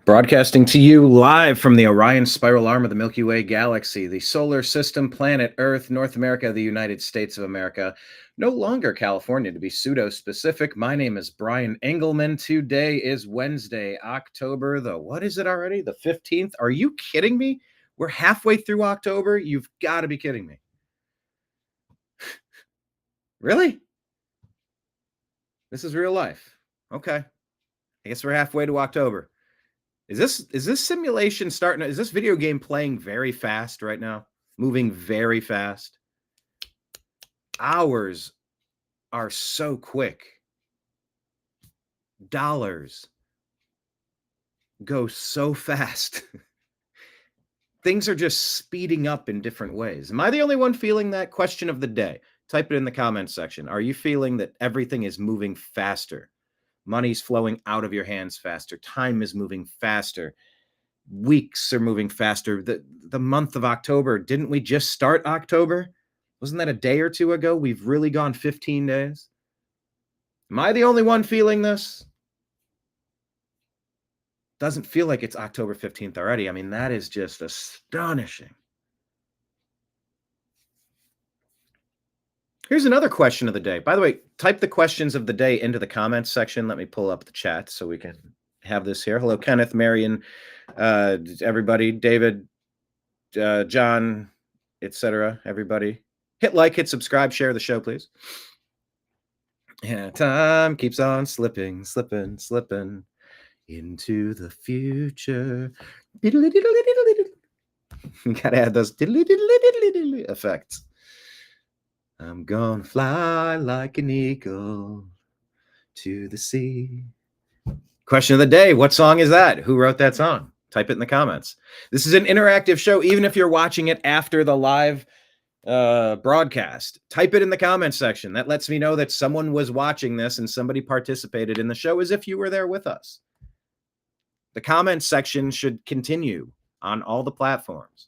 Broadcasting to you live from the Orion Spiral Arm of the Milky Way Galaxy, the solar system, planet Earth, North America, the United States of America, no longer California to be pseudo-specific. My name is Brian Engelman. Today is Wednesday, October what is it already? The 15th? Are you kidding me? We're halfway through October? You've got to be kidding me. Really? This is real life. Okay. I guess we're halfway to October. Is this simulation starting? Is this video game playing very fast right now? Moving very fast? Hours are so quick. Dollars go so fast. Things are just speeding up in different ways. Am I the only one feeling that? Question of the day. Type it in the comments section. Are you feeling that everything is moving faster? Money's flowing out of your hands faster. Time is moving faster. Weeks are moving faster. The month of October, didn't we just start October? Wasn't that a day or two ago? We've really gone 15 days. Am I the only one feeling this? Doesn't feel like it's October 15th already. I mean, that is just astonishing. Here's another question of the day. By the way, type the questions of the day into the comments section. Let me pull up the chat so we can have this here. Hello, Kenneth, Marion, everybody, David, John, etc. Everybody. Hit like, hit subscribe, share the show, please. Yeah, time keeps on slipping, slipping, slipping into the future. Gotta add those effects. I'm gonna fly like an eagle to the sea. Question of the day. What song is that? Who wrote that song? Type it in the comments. This is an interactive show. Even if you're watching it after the live broadcast, type it in the comments section. That lets me know that someone was watching this and somebody participated in the show as if you were there with us. The comments section should continue on all the platforms.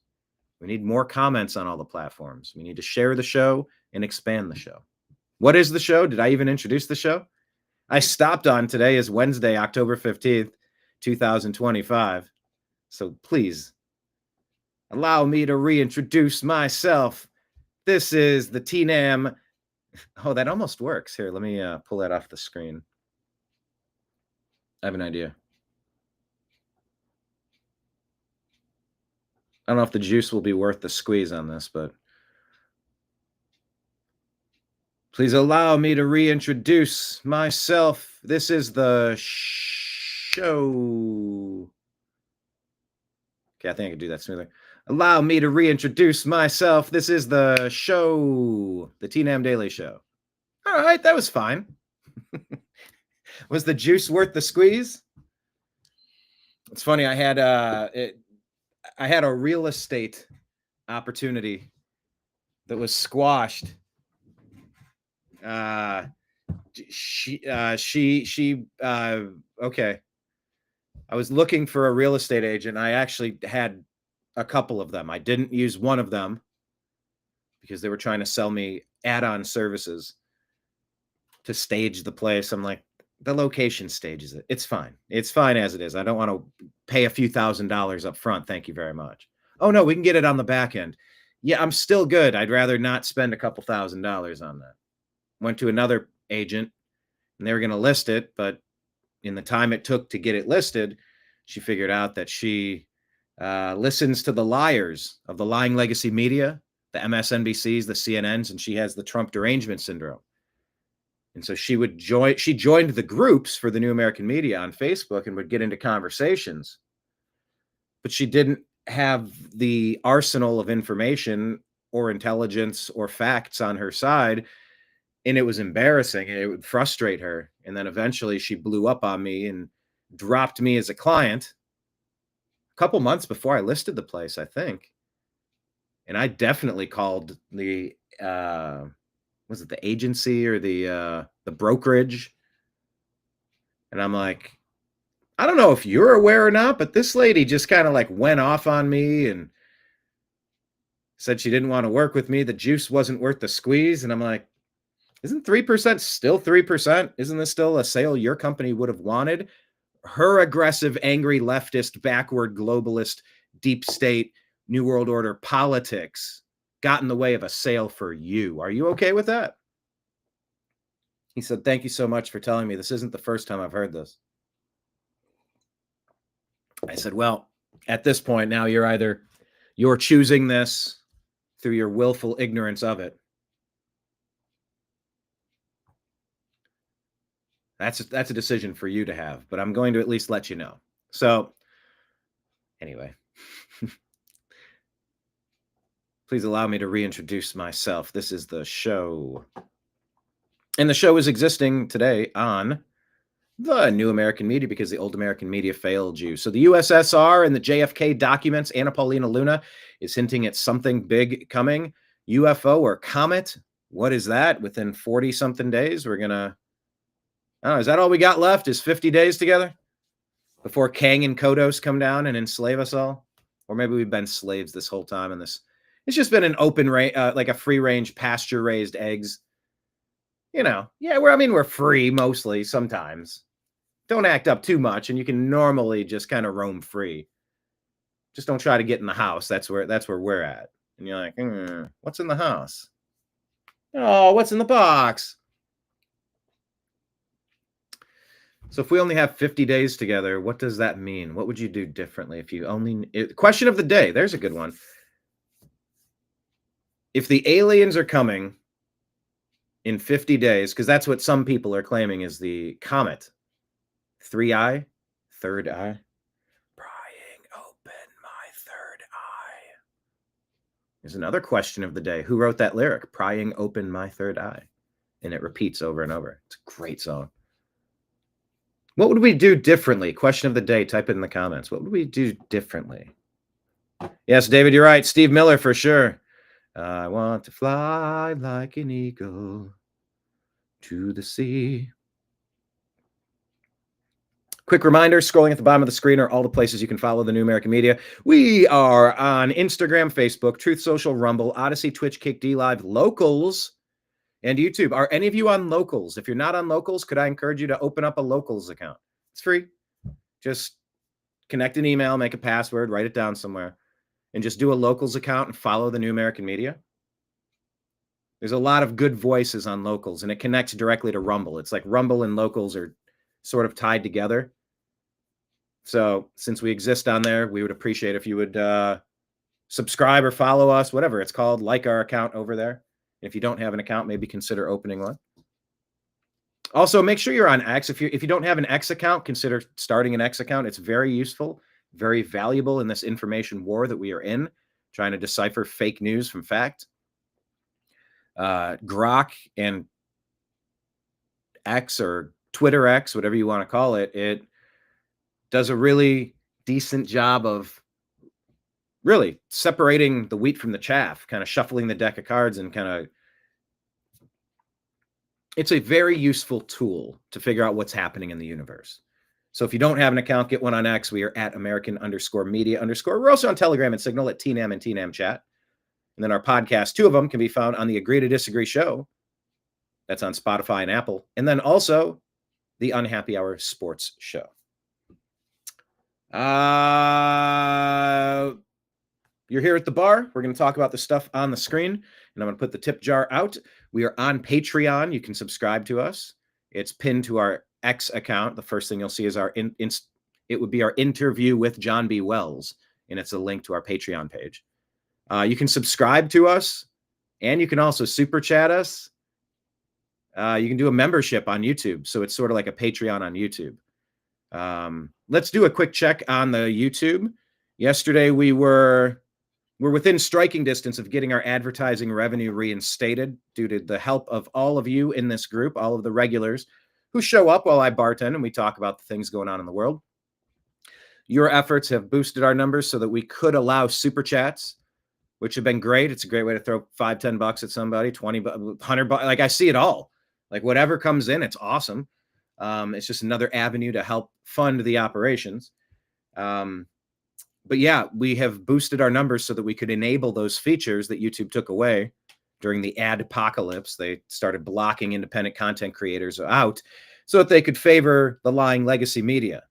We need more comments on all the platforms. We need to share the show and expand the show. What is the show? Did I even introduce the show? I stopped on today is Wednesday, October 15th, 2025. So please allow me to reintroduce myself. This is the TNAM. Oh, that almost works. Here, let me pull that off the screen. I have an idea. I don't know if the juice will be worth the squeeze on this, but please allow me to reintroduce myself. This is the show. Okay, I think I can do that smoother. Allow me to reintroduce myself. This is the show, the TNAM Daily Show. All right, that was fine. Was the juice worth the squeeze? It's funny. I had a real estate opportunity that was squashed. Okay. I was looking for a real estate agent. I actually had a couple of them. I didn't use one of them because they were trying to sell me add-on services to stage the place. I'm like, the location stages it. It's fine. It's fine as it is. I don't want to pay a few $1,000s up front. Thank you very much. Oh no, we can get it on the back end. Yeah, I'm still good. I'd rather not spend a couple $1,000s on that. Went to another agent and they were going to list it, but in the time it took to get it listed, she figured out that she listens to the liars of the lying legacy media, the MSNBCs, the CNNs, and she has the Trump derangement syndrome. And so she joined the groups for the New American Media on Facebook and would get into conversations, but she didn't have the arsenal of information or intelligence or facts on her side. And it was embarrassing and it would frustrate her. And then eventually she blew up on me and dropped me as a client a couple months before I listed the place, I think. And I definitely called the, was it the agency or the brokerage? And I'm like, I don't know if you're aware or not, but this lady just kind of like went off on me and said she didn't want to work with me. The juice wasn't worth the squeeze. And I'm like, isn't 3% still 3%? Isn't this still a sale your company would have wanted? her aggressive, angry, leftist, backward, globalist, deep state, New World Order politics got in the way of a sale for you. Are you okay with that? He said, thank you so much for telling me. This isn't the first time I've heard this. I said, well, at this point now, you're choosing this through your willful ignorance of it. That's a decision for you to have, but I'm going to at least let you know. So anyway, please allow me to reintroduce myself. This is the show. And the show is existing today on the new American media because the old American media failed you. So the USSR and the JFK documents, Anna Paulina Luna is hinting at something big coming. UFO or Comet, what is that? Within 40-something days, we're going to... Oh, is that all we got left? Is 50 days together before Kang and Kodos come down and enslave us all? Or maybe we've been slaves this whole time, and it's just been an open range, like a free range, pasture raised eggs. Yeah, we're free mostly sometimes. Don't act up too much, and you can normally just kind of roam free. Just don't try to get in the house. That's where we're at. And you're like, what's in the house? Oh, what's in the box? So if we only have 50 days together, what does that mean? What would you do differently if you only... Question of the day. There's a good one. If the aliens are coming in 50 days, because that's what some people are claiming is the Comet. 3-eye, third eye. Prying open my third eye. There's another question of the day. Who wrote that lyric? Prying open my third eye. And it repeats over and over. It's a great song. What would we do differently? Question of the day. Type it in the comments. What would we do differently? Yes, David, you're right. Steve Miller for sure. I want to fly like an eagle to the sea. Quick reminder, scrolling at the bottom of the screen are all the places you can follow the New American Media. We are on Instagram, Facebook, Truth Social, Rumble, Odyssey, Twitch, Kick D Live, Locals, and YouTube. Are any of you on Locals? If you're not on Locals, could I encourage you to open up a Locals account? It's free. Just connect an email, make a password, write it down somewhere, and just do a Locals account and follow the New American Media. There's a lot of good voices on Locals, and it connects directly to Rumble. It's like Rumble and Locals are sort of tied together. So since we exist on there, we would appreciate if you would subscribe or follow us, whatever it's called, like our account over there. If you don't have an account, maybe consider opening one. Also, make sure you're on X. If you don't have an X account, consider starting an X account. It's very useful, very valuable in this information war that we are in, trying to decipher fake news from fact. Grok and X or Twitter X, whatever you want to call it, it does a really decent job of really separating the wheat from the chaff, kind of shuffling the deck of cards and kind of... It's a very useful tool to figure out what's happening in the universe. So if you don't have an account, get one on X. We are at American_media_. We're also on Telegram and Signal at TNAM and TNAM chat. And then our podcast, 2 of them can be found on the Agree to Disagree show. That's on Spotify and Apple. And then also the Unhappy Hour Sports Show. You're here at the bar. We're going to talk about the stuff on the screen, and I'm going to put the tip jar out. We are on Patreon. You can subscribe to us. It's pinned to our X account. The first thing you'll see is it would be our interview with John B. Wells, and it's a link to our Patreon page. You can subscribe to us, and you can also super chat us. You can do a membership on YouTube, so it's sort of like a Patreon on YouTube. Let's do a quick check on the YouTube. Yesterday, we're within striking distance of getting our advertising revenue reinstated due to the help of all of you in this group, all of the regulars who show up while I bartend and we talk about the things going on in the world. Your efforts have boosted our numbers so that we could allow super chats, which have been great. It's a great way to throw $5-10 at somebody, 20, $100. Like, I see it all. Like, whatever comes in, it's awesome. It's just another avenue to help fund the operations. But yeah, we have boosted our numbers so that we could enable those features that YouTube took away during the ad apocalypse. They started blocking independent content creators out so that they could favor the lying legacy media.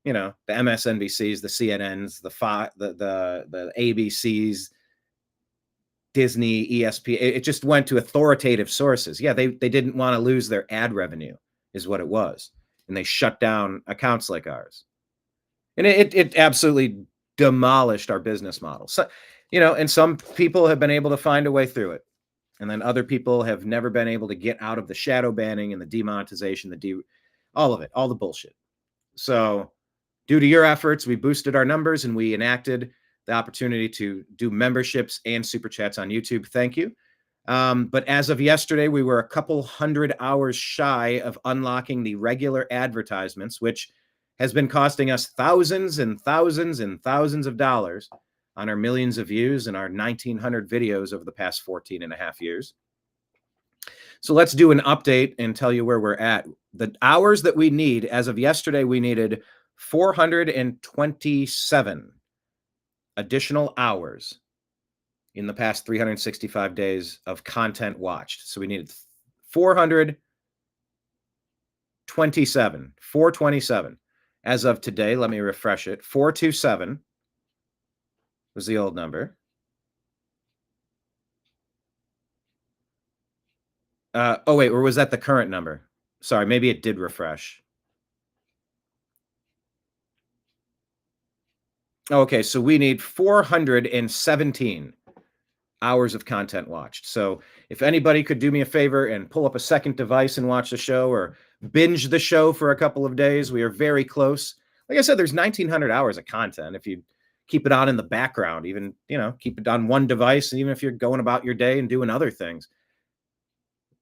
you know, the MSNBCs, the CNNs, the ABCs, Disney, ESPN. It just went to authoritative sources. Yeah, they didn't want to lose their ad revenue, is what it was, and they shut down accounts like ours, and it absolutely demolished our business model. So, you know, and some people have been able to find a way through it, and then other people have never been able to get out of the shadow banning and the demonetization, all of it, all the bullshit. So, due to your efforts, we boosted our numbers and we enacted the opportunity to do memberships and super chats on YouTube. Thank you. But as of yesterday, we were a couple hundred hours shy of unlocking the regular advertisements, which has been costing us thousands and thousands and thousands of dollars on our millions of views and our 1,900 videos over the past 14 and a half years. So let's do an update and tell you where we're at. The hours that we need, as of yesterday, we needed 427 additional hours in the past 365 days of content watched. So we needed 427. As of today, let me refresh it. 427 was the old number. Oh, wait, or was that the current number? Sorry, maybe it did refresh. Okay, so we need 417 hours of content watched. So if anybody could do me a favor and pull up a second device and watch the show or binge the show for a couple of days, we are very close. Like I said, there's 1,900 hours of content. If you keep it on in the background, even, you know, keep it on one device, and even if you're going about your day and doing other things,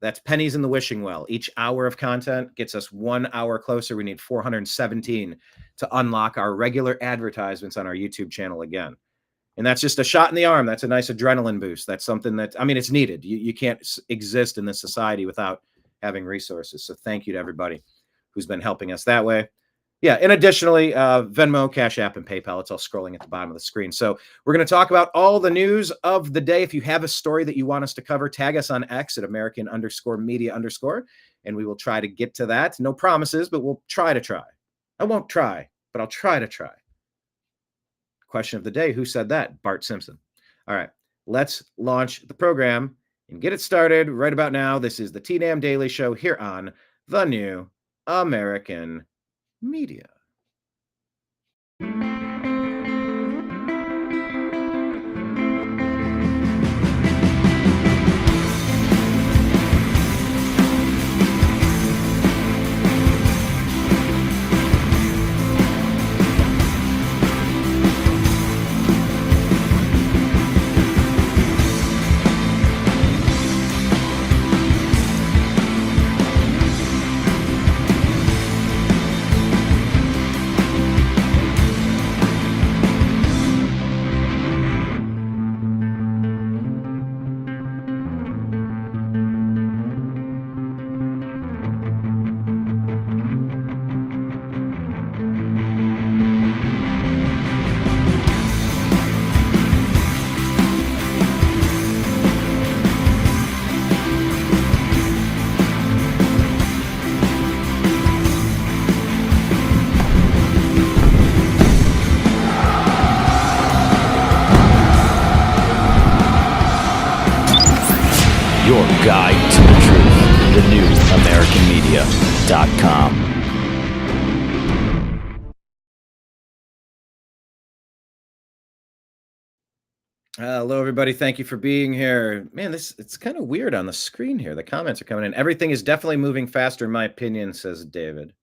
that's pennies in the wishing well. Each hour of content gets us 1 hour closer. We need 417 to unlock our regular advertisements on our YouTube channel again. And that's just a shot in the arm. That's a nice adrenaline boost. That's something that, I mean, it's needed. You can't exist in this society without having resources. So thank you to everybody who's been helping us that way. Yeah, and additionally, Venmo, Cash App, and PayPal. It's all scrolling at the bottom of the screen. So we're going to talk about all the news of the day. If you have a story that you want us to cover, tag us on X at American_media_, and we will try to get to that. No promises, but we'll try to try. I won't try, but I'll try to try. Question of the day, who said that? Bart Simpson. All right, let's launch the program and get it started right about now. This is the TNAM Daily Show here on the New American Media. Your guide to the truth. TheNewAmericanMedia.com. Hello, everybody. Thank you for being here. Man, it's kind of weird on the screen here. The comments are coming in. Everything is definitely moving faster, in my opinion, says David.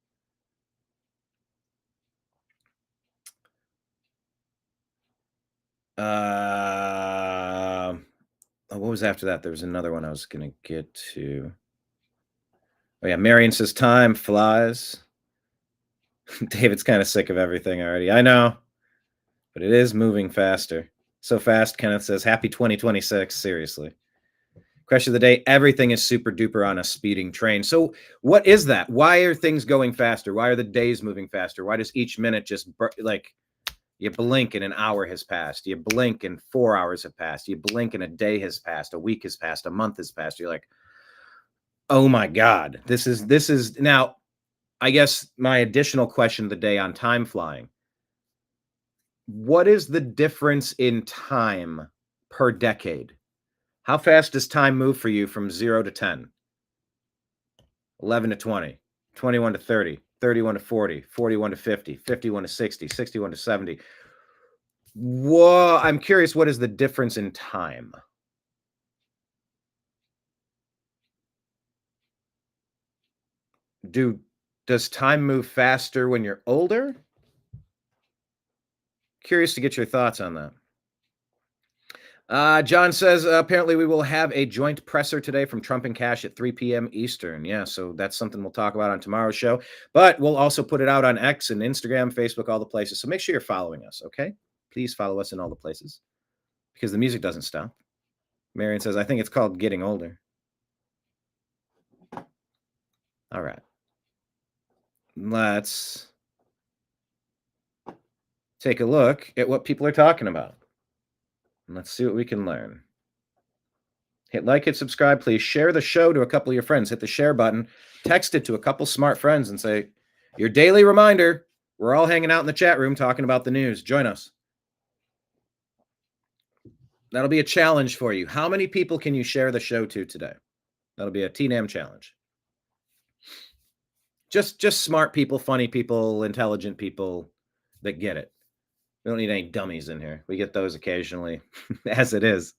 What was after that? There was another one I was going to get to. Oh, yeah. Marion says time flies. David's kind of sick of everything already. I know, but it is moving faster. So fast, Kenneth says, happy 2026. Seriously. Question of the day, everything is super duper on a speeding train. So what is that? Why are things going faster? Why are the days moving faster? Why does each minute just, like, you blink and an hour has passed. You blink and 4 hours have passed. You blink and a day has passed. A week has passed. A month has passed. You're like, oh my God, this is now, I guess my additional question of the day on time flying. What is the difference in time per decade? How fast does time move for you from 0 to 10? 11 to 20, 21 to 30, 31 to 40, 41 to 50, 51 to 60, 61 to 70. Whoa, I'm curious, what is the difference in time? Does time move faster when you're older? Curious to get your thoughts on that. John says, apparently we will have a joint presser today from Trump and Cash at 3 p.m. Eastern. Yeah, so that's something we'll talk about on tomorrow's show. But we'll also put it out on X and Instagram, Facebook, all the places. So make sure you're following us, okay? Please follow us in all the places because the music doesn't stop. Marion says, I think it's called Getting Older. All right. Let's take a look at what people are talking about. And let's see what we can learn. Hit like, hit subscribe. Please share the show to a couple of your friends. Hit the share button. Text it to a couple smart friends and say, your daily reminder, we're all hanging out in the chat room talking about the news. Join us. That'll be a challenge for you. How many people can you share the show to today? That'll be a TNAM challenge. Just smart people, funny people, intelligent people that get it. We don't need any dummies in here. We get those occasionally, as it is.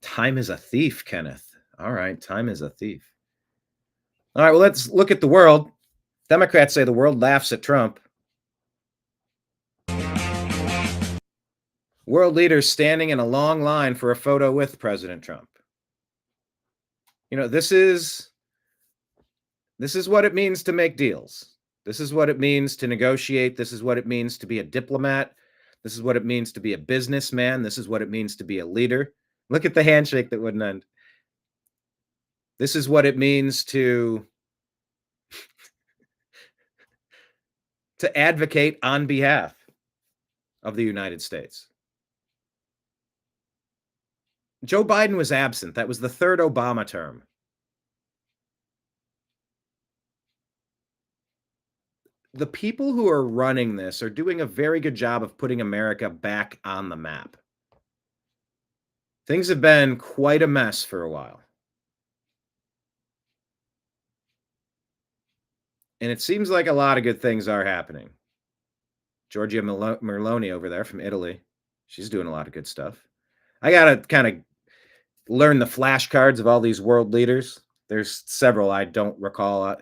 Time is a thief, Kenneth. All right, time is a thief. All right, well, let's look at the world. Democrats say the world laughs at Trump. World leaders standing in a long line for a photo with President Trump. You know, this is what it means to make deals. This is what it means to negotiate. This is what it means to be a diplomat. This is what it means to be a businessman. This is what it means to be a leader. Look at the handshake that wouldn't end. This is what it means to advocate on behalf of the United States. Joe Biden was absent. That was the third Obama term. The people who are running this are doing a very good job of putting America back on the map. Things have been quite a mess for a while. And it seems like a lot of good things are happening. Giorgia Meloni over there from Italy, she's doing a lot of good stuff. I got to kind of learn the flashcards of all these world leaders. There's several I don't recall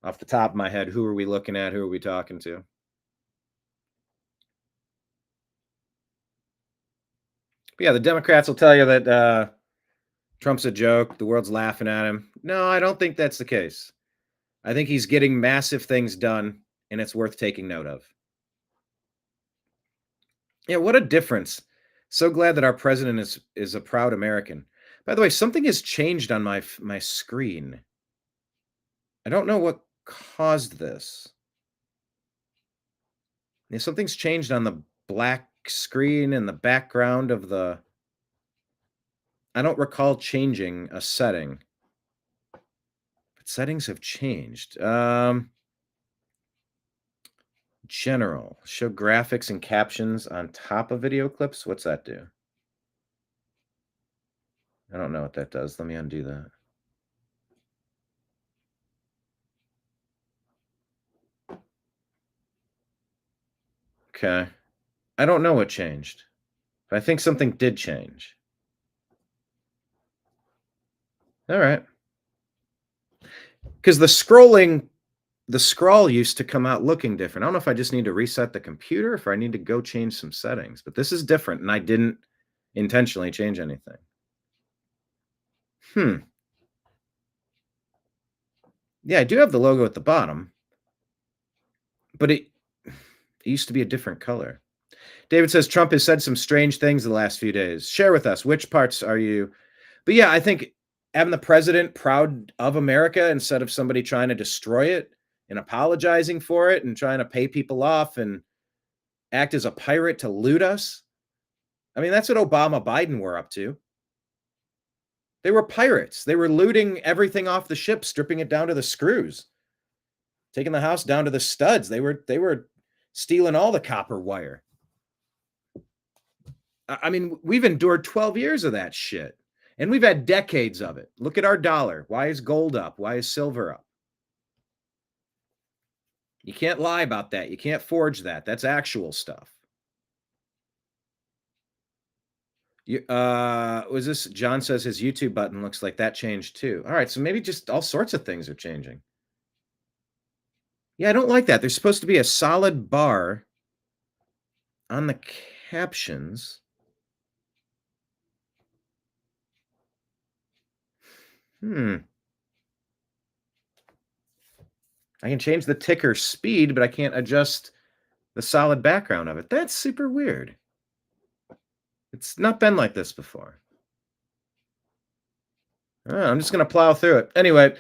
off the top of my head. Who are we looking at? Who are we talking to? But yeah, the Democrats will tell you that Trump's a joke. The world's laughing at him. No, I don't think that's the case. I think he's getting massive things done, and it's worth taking note of. Yeah, what a difference. So glad that our president is a proud American. By the way, something has changed on my screen. I don't know what caused this. Yeah, something's changed on the black screen in the background of the... I don't recall changing a setting. But settings have changed. General. Show graphics and captions on top of video clips. What's that do? I don't know what that does. Let me undo that. Okay. I don't know what changed, but I think something did change. All right. Because the scroll used to come out looking different. I don't know if I just need to reset the computer, if I need to go change some settings, but this is different, and I didn't intentionally change anything. Yeah, I do have the logo at the bottom, but it used to be a different color. David says Trump has said some strange things the last few days. Share with us, which parts are you... But yeah, I think having the president proud of America instead of somebody trying to destroy it and apologizing for it and trying to pay people off and act as a pirate to loot us. I mean, that's what Obama, Biden were up to. They were pirates. They were looting everything off the ship, stripping it down to the screws. taking the house down to the studs. They were stealing all the copper wire. I mean, we've endured 12 years of that shit, and we've had decades of it. Look at our dollar. Why is gold up? Why is silver up? You can't lie about that. You can't forge that. That's actual stuff. Was this John says his YouTube button looks like that changed too. All right, so maybe just all sorts of things are changing. Yeah, I don't like that. There's supposed to be a solid bar on the captions. I can change the ticker speed, but I can't adjust the solid background of it. That's super weird. It's not been like this before. I'm just going to plow through it. Anyway,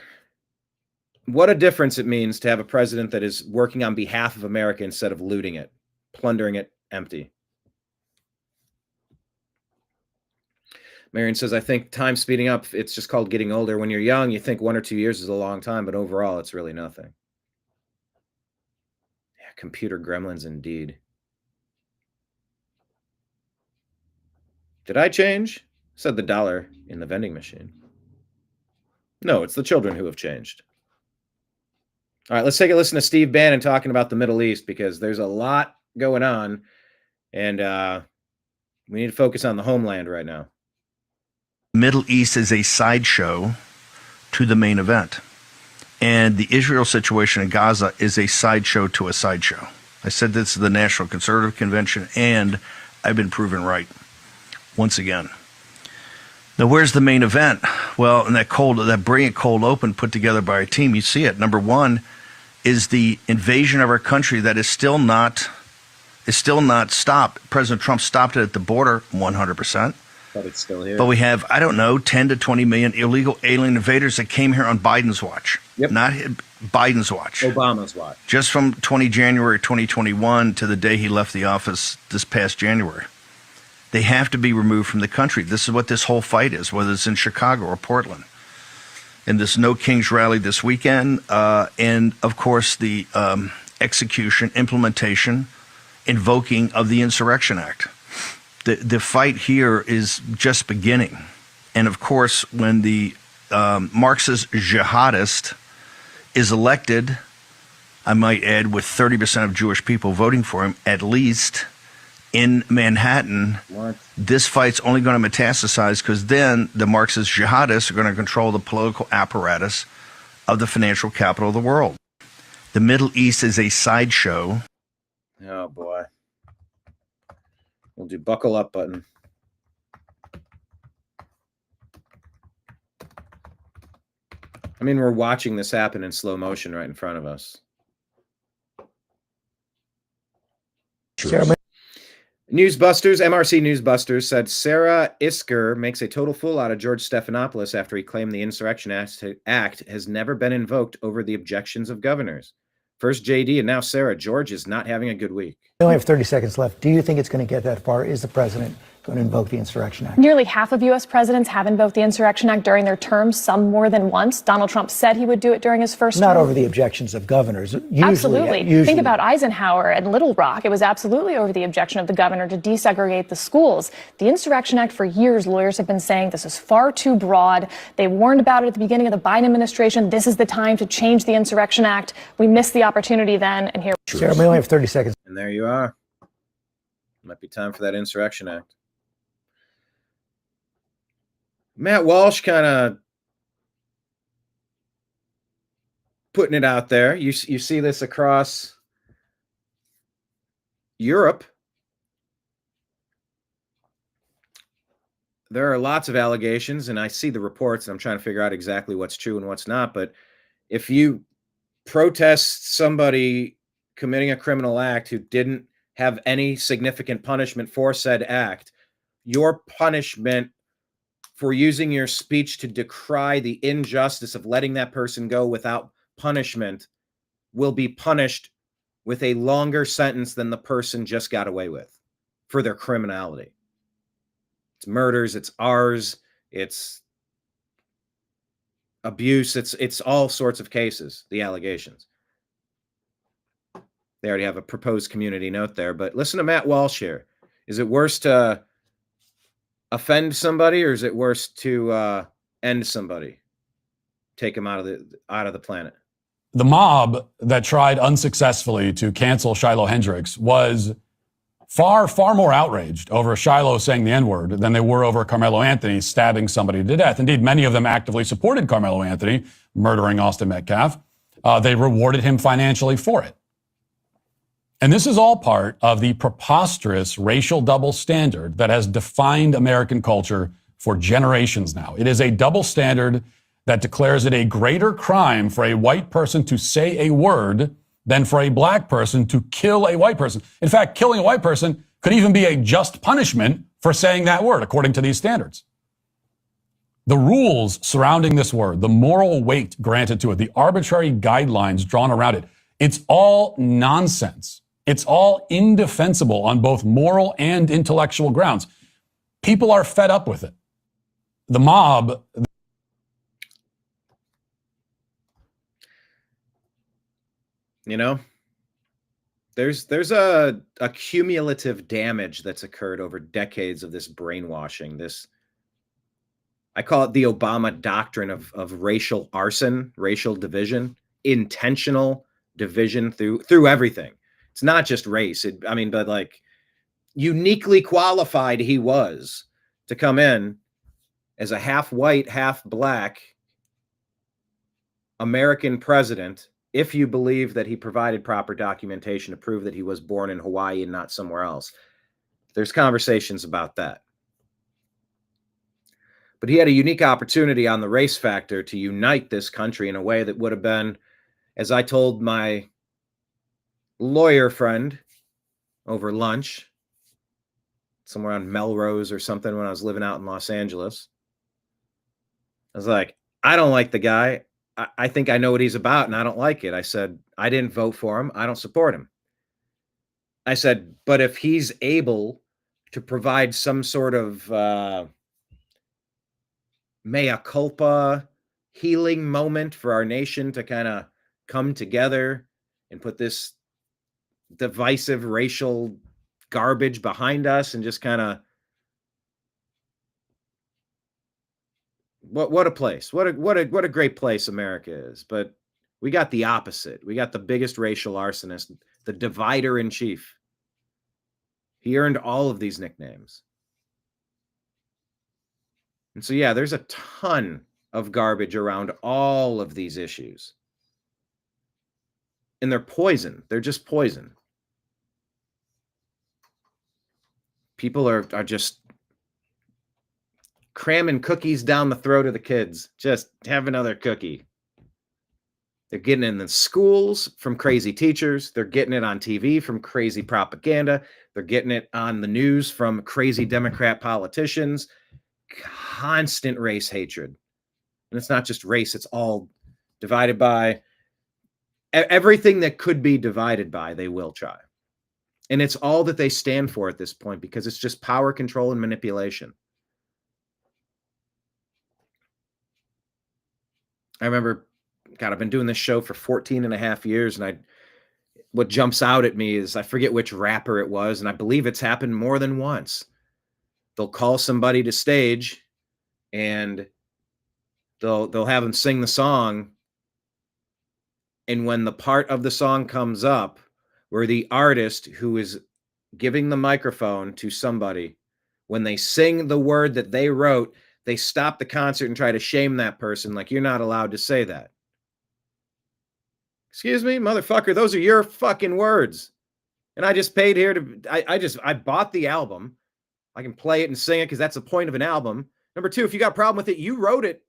what a difference it means to have a president that is working on behalf of America instead of looting it, plundering it empty. Marion says, I think time's speeding up. It's just called getting older. When you're young, you think 1 or 2 years is a long time, but overall, it's really nothing. Yeah, computer gremlins indeed. Did I change? Said the dollar in the vending machine. No, it's the children who have changed. All right, let's take a listen to Steve Bannon talking about the Middle East, because there's a lot going on, and we need to focus on the homeland right now. Middle East is a sideshow to the main event. And the Israel situation in Gaza is a sideshow to a sideshow. I said this at the National Conservative Convention, and I've been proven right once again. Now, where's the main event? Well, in that brilliant cold open put together by our team, you see it. Number one is the invasion of our country that is still not stopped. President Trump stopped it at the border 100%. But it's still here. But we have, 10 to 20 million illegal alien invaders that came here on Biden's watch. Yep. Not Biden's watch. Obama's watch. Just from January 2021 to the day he left the office this past January. They have to be removed from the country. This is what this whole fight is, whether it's in Chicago or Portland. And this No Kings rally this weekend, and of course the execution, implementation, invoking of the Insurrection Act. The fight here is just beginning. And of course, when the Marxist jihadist is elected, I might add, with 30% of Jewish people voting for him, at least in Manhattan, this fight's only going to metastasize, because then the Marxist jihadists are going to control the political apparatus of the financial capital of the world. The Middle East is a sideshow. Oh, boy. We'll do buckle up button. I mean, we're watching this happen in slow motion right in front of us. Newsbusters, MRC Newsbusters said Sarah Isker makes a total fool out of George Stephanopoulos after he claimed the Insurrection Act has never been invoked over the objections of governors. First JD and now Sarah. George is not having a good week. We only have 30 seconds left. Do you think it's going to get that far? Is the president going to invoke the Insurrection Act? Nearly half of U.S. presidents have invoked the Insurrection Act during their terms, some more than once. Donald Trump said he would do it during his first Not term. over the objections of governors. Absolutely. Think about Eisenhower and Little Rock. It was absolutely over the objection of the governor to desegregate the schools. The Insurrection Act, for years, lawyers have been saying this is far too broad. They warned about it at the beginning of the Biden administration. This is the time to change the Insurrection Act. We missed the opportunity then, and here. Sarah, we only have 30 seconds. And there you are. Might be time for that Insurrection Act. Matt Walsh kind of putting it out there. You see this across Europe. There are lots of allegations, and I see the reports, and I'm trying to figure out exactly what's true and what's not. But if you protest somebody committing a criminal act who didn't have any significant punishment for said act, your punishment for using your speech to decry the injustice of letting that person go without punishment will be punished with a longer sentence than the person just got away with for their criminality. It's murders, it's ours, it's abuse, it's all sorts of cases, the allegations. They already have a proposed community note there. But listen to Matt Walsh here. Is it worse to offend somebody, or is it worse to end somebody? Take them out of the planet. The mob that tried unsuccessfully to cancel Shiloh Hendricks was far, far more outraged over Shiloh saying the N-word than they were over Carmelo Anthony stabbing somebody to death. Indeed, many of them actively supported Carmelo Anthony murdering Austin Metcalf. They rewarded him financially for it. And this is all part of the preposterous racial double standard that has defined American culture for generations now. It is a double standard that declares it a greater crime for a white person to say a word than for a black person to kill a white person. In fact, killing a white person could even be a just punishment for saying that word, according to these standards. The rules surrounding this word, the moral weight granted to it, the arbitrary guidelines drawn around it, it's all nonsense. It's all indefensible on both moral and intellectual grounds. People are fed up with it. The mob... You know, there's a cumulative damage that's occurred over decades of this brainwashing. This, I call it the Obama doctrine of racial arson, racial division, intentional division through everything. It's not just race. But like uniquely qualified he was to come in as a half white, half black American president, if you believe that he provided proper documentation to prove that he was born in Hawaii and not somewhere else. There's conversations about that. But he had a unique opportunity on the race factor to unite this country in a way that would have been, as I told my lawyer friend over lunch, somewhere on Melrose or something when I was living out in Los Angeles. I was like, I don't like the guy. I think I know what he's about, and I don't like it. I said, I didn't vote for him. I don't support him. I said, but if he's able to provide some sort of mea culpa healing moment for our nation to kind of come together and put this divisive racial garbage behind us and just kind of what a place. What a great place America is. But we got the opposite. We got the biggest racial arsonist, the divider in chief. He earned all of these nicknames. And so, yeah, there's a ton of garbage around all of these issues. And they're poison. They're just poison. People are just cramming cookies down the throat of the kids. Just have another cookie. They're getting it in the schools from crazy teachers. They're getting it on TV from crazy propaganda. They're getting it on the news from crazy Democrat politicians. Constant race hatred. And it's not just race. It's all divided by everything that could be divided by, they will try. And it's all that they stand for at this point because it's just power, control, and manipulation. I remember, God, I've been doing this show for 14 and a half years, and what jumps out at me is I forget which rapper it was, and I believe it's happened more than once. They'll call somebody to stage, and they'll have them sing the song, and when the part of the song comes up where the artist who is giving the microphone to somebody, when they sing the word that they wrote, they stop the concert and try to shame that person like you're not allowed to say that. Excuse me, motherfucker, those are your fucking words. And I just paid here I bought the album. I can play it and sing it because that's the point of an album. Number two, if you got a problem with it, you wrote it.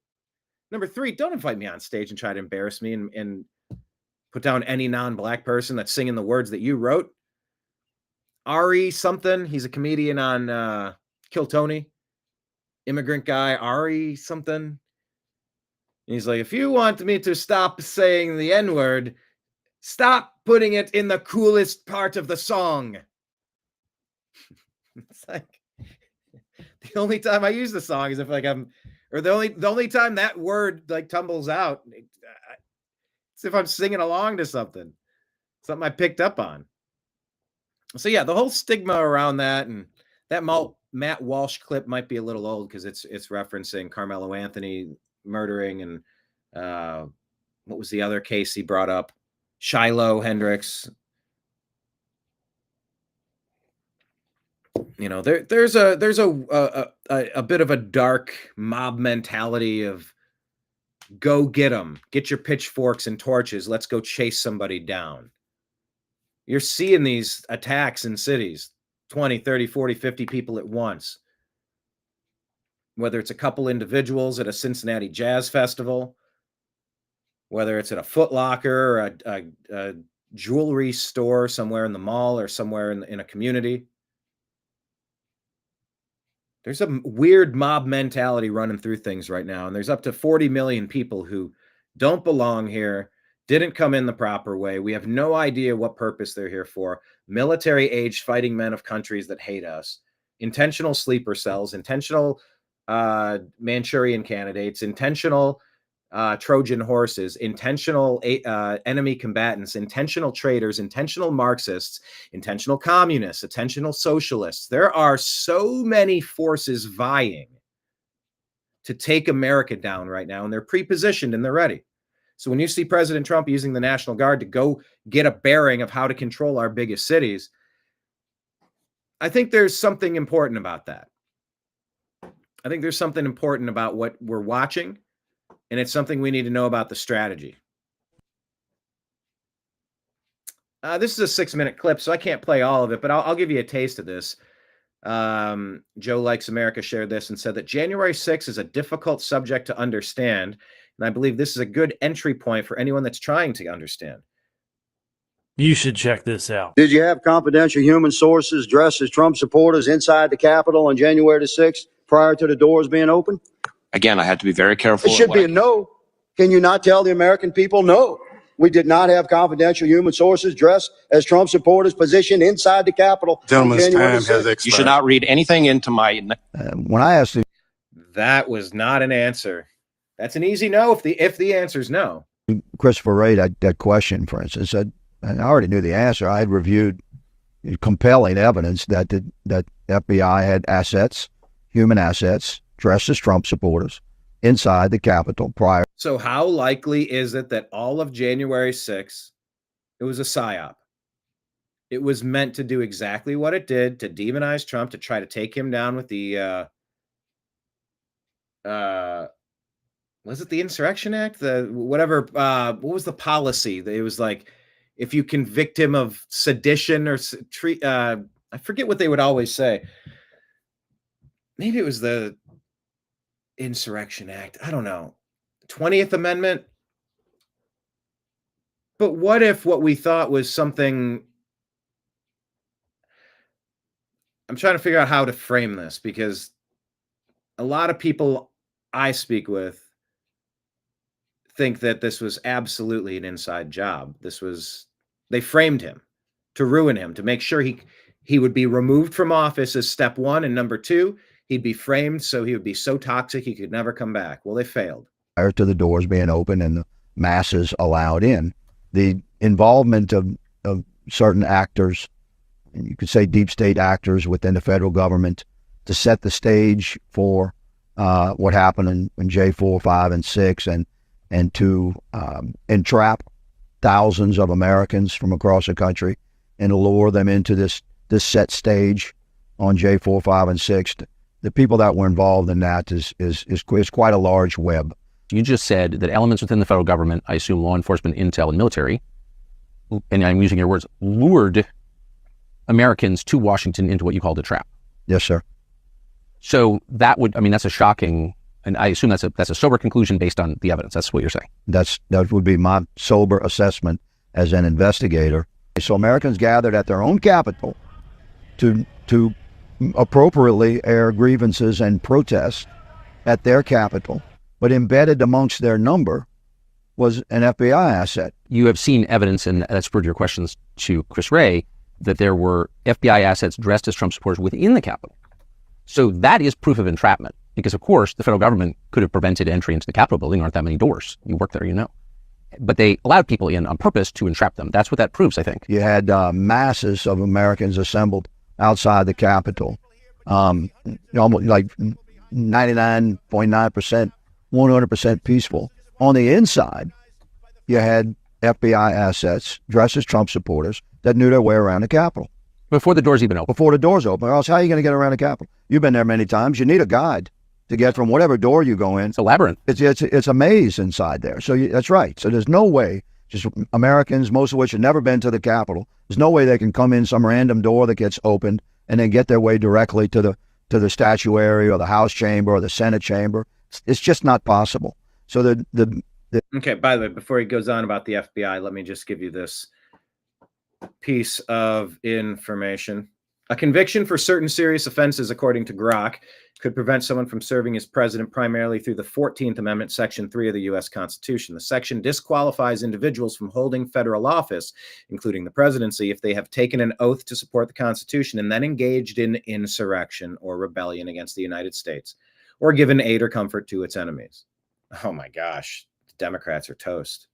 Number three, don't invite me on stage and try to embarrass me and put down any non-black person that's singing the words that you wrote. Ari something, he's a comedian on Kill Tony. Immigrant guy, Ari something. And he's like, if you want me to stop saying the N-word, stop putting it in the coolest part of the song. It's like the only time I use the song is if like the only time that word like tumbles out. It's if I'm singing along to something. Something I picked up on. So yeah, the whole stigma around that, and that Matt Walsh clip might be a little old because it's referencing Carmelo Anthony murdering, and what was the other case he brought up? Shiloh Hendricks. You know, there's a bit of a dark mob mentality of go get them, get your pitchforks and torches, let's go chase somebody down. You're seeing these attacks in cities, 20, 30, 40, 50 people at once. Whether it's a couple individuals at a Cincinnati jazz festival, whether it's at a Foot Locker or a jewelry store somewhere in the mall or somewhere in a community. There's a weird mob mentality running through things right now. And there's up to 40 million people who don't belong here, didn't come in the proper way. We have no idea what purpose they're here for. Military-aged fighting men of countries that hate us. Intentional sleeper cells, intentional Manchurian candidates, intentional Trojan horses, intentional enemy combatants, intentional traitors, intentional Marxists, intentional communists, intentional socialists. There are so many forces vying to take America down right now, and they're pre-positioned and they're ready. So when you see President Trump using the National Guard to go get a bearing of how to control our biggest cities, I think there's something important about that. I think there's something important about what we're watching, and it's something we need to know about the strategy. This is a 6-minute clip, so I can't play all of it, but I'll give you a taste of this. Joe Likes America shared this and said that January 6th is a difficult subject to understand, and I believe this is a good entry point for anyone that's trying to understand. You should check this out. Did you have confidential human sources dressed as Trump supporters inside the Capitol on January the 6th prior to the doors being open? Again, I had to be very careful. It should be a no. Can you not tell the American people no? We did not have confidential human sources dressed as Trump supporters positioned inside the Capitol. Gentleman's time has expired. You should not read anything into my... When I asked That was not an answer. That's an easy no if the answer is no. Christopher Wray that question, for instance, and I already knew the answer. I had reviewed compelling evidence that FBI had assets, human assets, dressed as Trump supporters inside the Capitol prior. So how likely is it that all of January 6th, it was a psyop? It was meant to do exactly what it did, to demonize Trump, to try to take him down with the, was it the Insurrection Act? The whatever, what was the policy? It was like, if you convict him of sedition or treat, I forget what they would always say. Maybe it was the Insurrection Act. I don't know. 20th Amendment. But what if what we thought was something... I'm trying to figure out how to frame this, because a lot of people I speak with think that this was absolutely an inside job. They framed him to ruin him, to make sure he would be removed from office as step one, and number two, he'd be framed so he would be so toxic he could never come back. Well, they failed. Prior to the doors being open and the masses allowed in, the involvement of certain actors, and you could say deep state actors within the federal government, to set the stage for what happened in J4, 5, and 6, and to entrap thousands of Americans from across the country and lure them into this set stage on J4, 5, and 6. The people that were involved in that is quite a large web. You just said that elements within the federal government, I assume law enforcement, intel, and military, and I'm using your words, lured Americans to Washington into what you called a trap. Yes, sir. So that would, that's a shocking, and I assume that's a sober conclusion based on the evidence. That's what you're saying. That would be my sober assessment as an investigator. So Americans gathered at their own capital to appropriately air grievances and protests at their capital, but embedded amongst their number was an FBI asset. You have seen evidence, and that spurred your questions to Chris Wray, that there were FBI assets dressed as Trump supporters within the Capitol. So that is proof of entrapment, because of course the federal government could have prevented entry into the Capitol building. There aren't that many doors. You work there, you know. but they allowed people in on purpose to entrap them. That's what that proves, I think. You had masses of Americans assembled outside the Capitol, almost like 99.9%, 100% peaceful. On the inside, you had FBI assets dressed as Trump supporters that knew their way around the Capitol. Before the doors even open. Before the doors open. Or else how are you going to get around the Capitol? You've been there many times. You need a guide to get from whatever door you go in. It's a labyrinth. It's a maze inside there. So that's right. So there's no way, just Americans, most of which have never been to the Capitol, there's no way they can come in some random door that gets opened and then get their way directly to the statuary or the House chamber or the Senate chamber. It's just not possible. So Okay, by the way, before he goes on about the FBI, let me just give you this piece of information. A conviction for certain serious offenses, according to Grok, could prevent someone from serving as president primarily through the 14th Amendment, Section 3 of the U.S. Constitution. The section disqualifies individuals from holding federal office, including the presidency, if they have taken an oath to support the Constitution and then engaged in insurrection or rebellion against the United States, or given aid or comfort to its enemies. Oh my gosh, the Democrats are toast.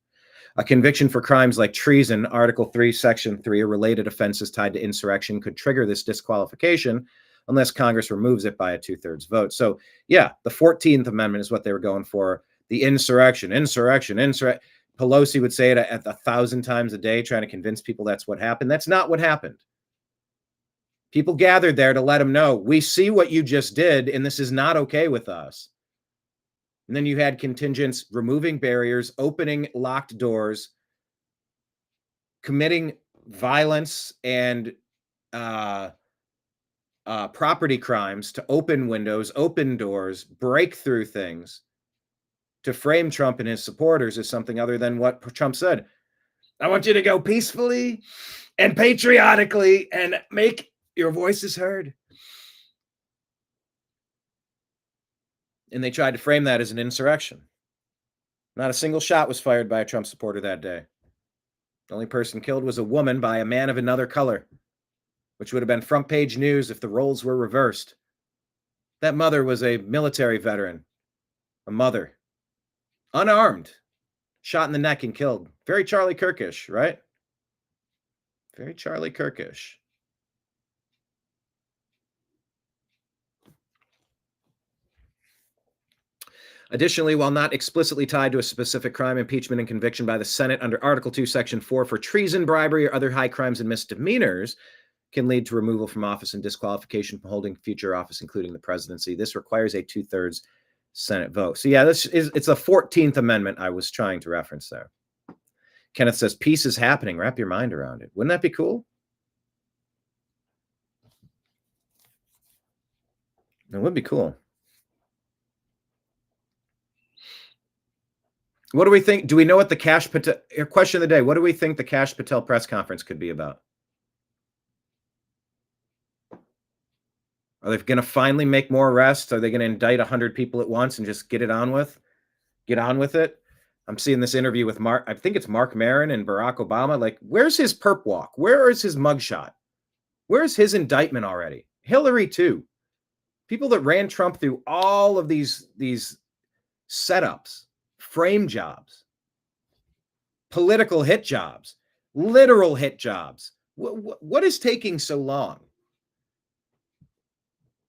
A conviction for crimes like treason, Article 3, Section 3, or related offenses tied to insurrection could trigger this disqualification unless Congress removes it by a 2/3 vote. So, yeah, the 14th Amendment is what they were going for. The insurrection. Pelosi would say it at 1,000 times a day, trying to convince people that's what happened. That's not what happened. People gathered there to let them know, we see what you just did, and this is not okay with us. And then you had contingents removing barriers, opening locked doors, committing violence and property crimes to open windows, open doors, break through things to frame Trump and his supporters as something other than what Trump said. I want you to go peacefully and patriotically and make your voices heard. And they tried to frame that as an insurrection. Not a single shot was fired by a Trump supporter that day. The only person killed was a woman by a man of another color, which would have been front page news if the roles were reversed. That mother was a military veteran, a mother, unarmed, shot in the neck and killed. Very Charlie Kirkish, right? Very Charlie Kirkish. Additionally, while not explicitly tied to a specific crime, impeachment and conviction by the Senate under Article 2, Section 4 for treason, bribery, or other high crimes and misdemeanors can lead to removal from office and disqualification from holding future office, including the presidency. This requires a 2/3 Senate vote. So yeah, it's the 14th Amendment I was trying to reference there. Kenneth says, peace is happening. Wrap your mind around it. Wouldn't that be cool? It would be cool. What do we think? Do we know what the Kash Patel question of the day? What do we think the Kash Patel press conference could be about? Are they going to finally make more arrests? Are they going to indict 100 people at once and just get on with it? I'm seeing this interview with Mark. I think it's Mark Maron and Barack Obama. Like, where's his perp walk? Where is his mugshot? Where's his indictment already? Hillary too. People that ran Trump through all of these setups. Frame jobs, political hit jobs, literal hit jobs. What is taking so long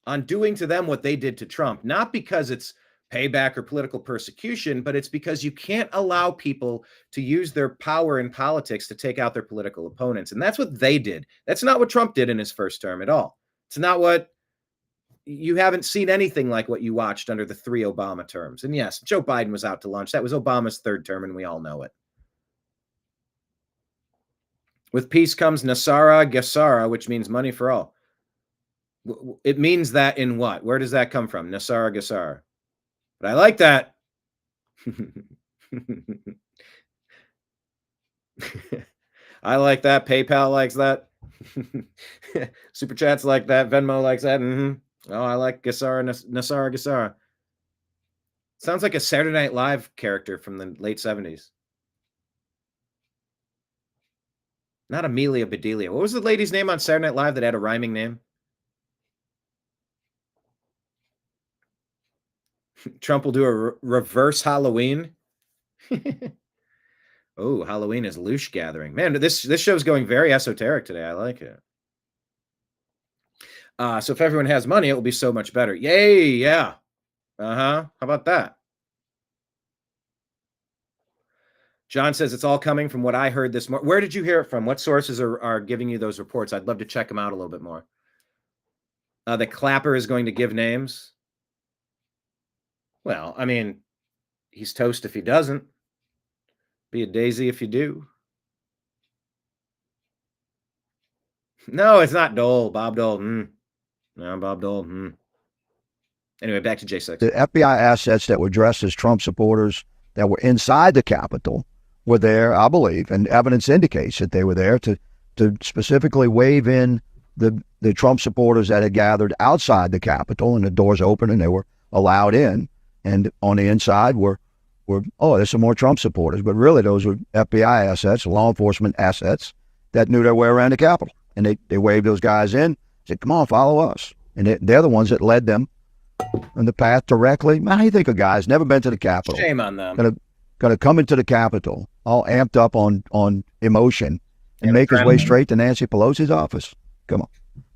on doing to them what they did to Trump? Not because it's payback or political persecution, but it's because you can't allow people to use their power in politics to take out their political opponents. And that's what they did. That's not what Trump did in his first term at all. It's not what you haven't seen anything like what you watched under the 3 Obama terms. And yes, Joe Biden was out to lunch. That was Obama's 3rd term, and we all know it. With peace comes Nasara Gesara, which means money for all. It means that in what? Where does that come from? Nasara Gesara. But I like that. I like that. PayPal likes that. Super Chats like that. Venmo likes that. Mm-hmm. Oh, I like Nasara Gesara. Sounds like a Saturday Night Live character from the late 70s. Not Amelia Bedelia. What was the lady's name on Saturday Night Live that had a rhyming name? Trump will do a reverse Halloween. Oh, Halloween is Loosh Gathering. Man, this show's going very esoteric today. I like it. So if everyone has money, it will be so much better. Yay, yeah. How about that? John says it's all coming from what I heard this morning. Where did you hear it from? What sources are giving you those reports? I'd love to check them out a little bit more. The Clapper is going to give names. Well, I mean, he's toast if he doesn't. Be a daisy if you do. No, it's not Dole. Bob Dole. No, Bob Dole. Anyway, back to J6. The FBI assets that were dressed as Trump supporters that were inside the Capitol were there, I believe, and evidence indicates that they were there to specifically wave in the Trump supporters that had gathered outside the Capitol, and the doors open and they were allowed in. And on the inside were there's some more Trump supporters, but really those were FBI assets, law enforcement assets that knew their way around the Capitol, and they waved those guys in, said, "Come on, follow us," and they're the ones that led them on the path directly. Man, how do you think a guy's never been to the Capitol? Shame on them. Gonna come into the Capitol all amped up on emotion and make his way straight to Nancy Pelosi's office? Come on.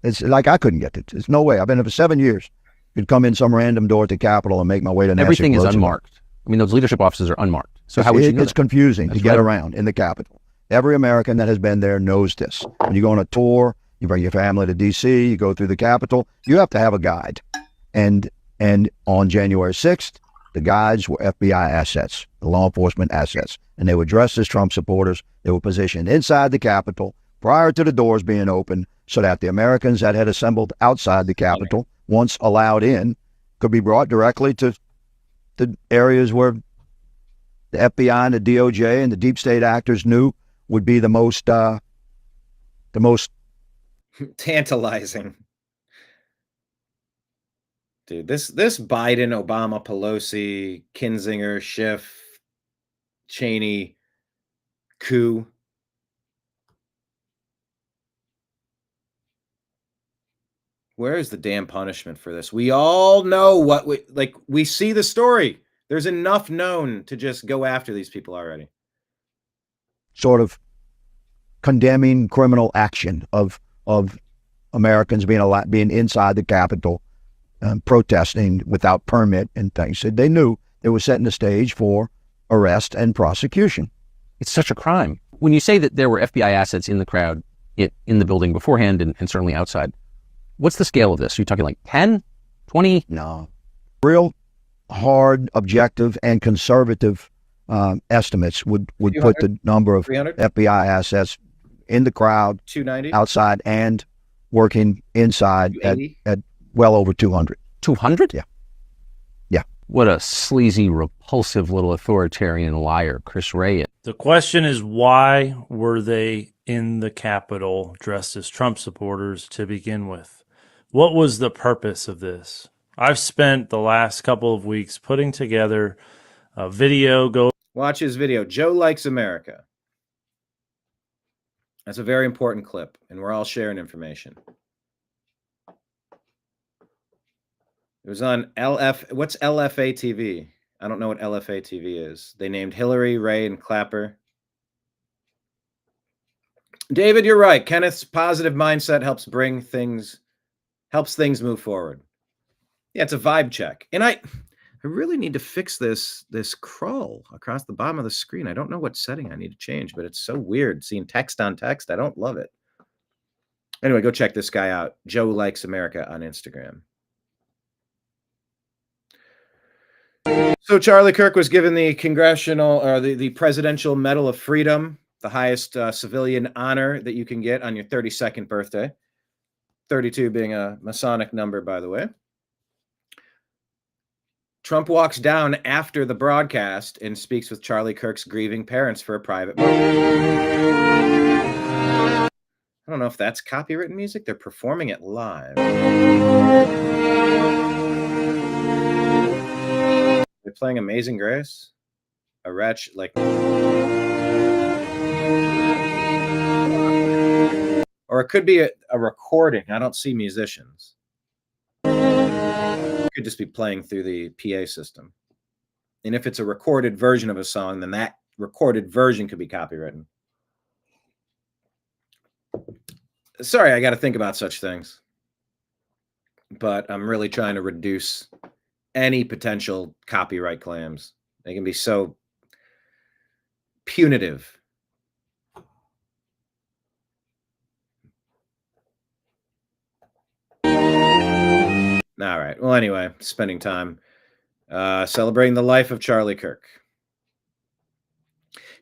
It's like I couldn't get it. There's no way. I've been there for 7 years. Could come in some random door at the Capitol and make my way to Nancy Pelosi. Everything is unmarked. I mean, those leadership offices are unmarked. So how would you know It's confusing to get around in the Capitol. Every American that has been there knows this. When you go on a tour, you bring your family to D.C., you go through the Capitol, you have to have a guide. And on January 6th, the guides were FBI assets, the law enforcement assets, and they were dressed as Trump supporters. They were positioned inside the Capitol prior to the doors being open so that the Americans that had assembled outside the Capitol, once allowed in, could be brought directly to the areas where the FBI and the DOJ and the deep state actors knew would be the most tantalizing. Dude, this Biden, Obama, Pelosi, Kinzinger, Schiff, Cheney coup. Where is the damn punishment for this? We all know what we see the story. There's enough known to just go after these people already. Sort of condemning criminal action of Americans being inside the Capitol, protesting without permit and things. They knew they were setting the stage for arrest and prosecution. It's such a crime. When you say that there were FBI assets in the crowd, in the building beforehand and certainly outside, what's the scale of this? Are you talking like 10, 20? No. Real hard, objective, and conservative estimates would put the number of 300? FBI assets in the crowd, 290, outside, and working inside at well over 200. 200? Yeah. Yeah. What a sleazy, repulsive little authoritarian liar Chris Wray is. The question is, why were they in the Capitol dressed as Trump supporters to begin with? What was the purpose of this? I've spent the last couple of weeks putting together a video. Watch his video. Joe Likes America. That's a very important clip, and we're all sharing information. It was on what's LFA TV? I don't know what LFA TV is. They named Hillary, Ray, and Clapper. David, you're right. Kenneth's positive mindset helps things move forward. Yeah, it's a vibe check. And I really need to fix this crawl across the bottom of the screen. I don't know what setting I need to change, but it's so weird seeing text on text. I don't love it. Anyway, go check this guy out. Joe Likes America on Instagram. So Charlie Kirk was given the the Presidential Medal of Freedom, the highest civilian honor that you can get on your 32nd birthday. 32 being a Masonic number, by the way. Trump walks down after the broadcast and speaks with Charlie Kirk's grieving parents for a private moment. I don't know if that's copywritten music. They're performing it live. They're playing Amazing Grace. A wretch like... Or it could be a recording. I don't see musicians. It could just be playing through the PA system. And if it's a recorded version of a song, then that recorded version could be copywritten. Sorry, I got to think about such things. But I'm really trying to reduce any potential copyright claims. They can be so punitive. All right. Well, anyway, spending time celebrating the life of Charlie Kirk.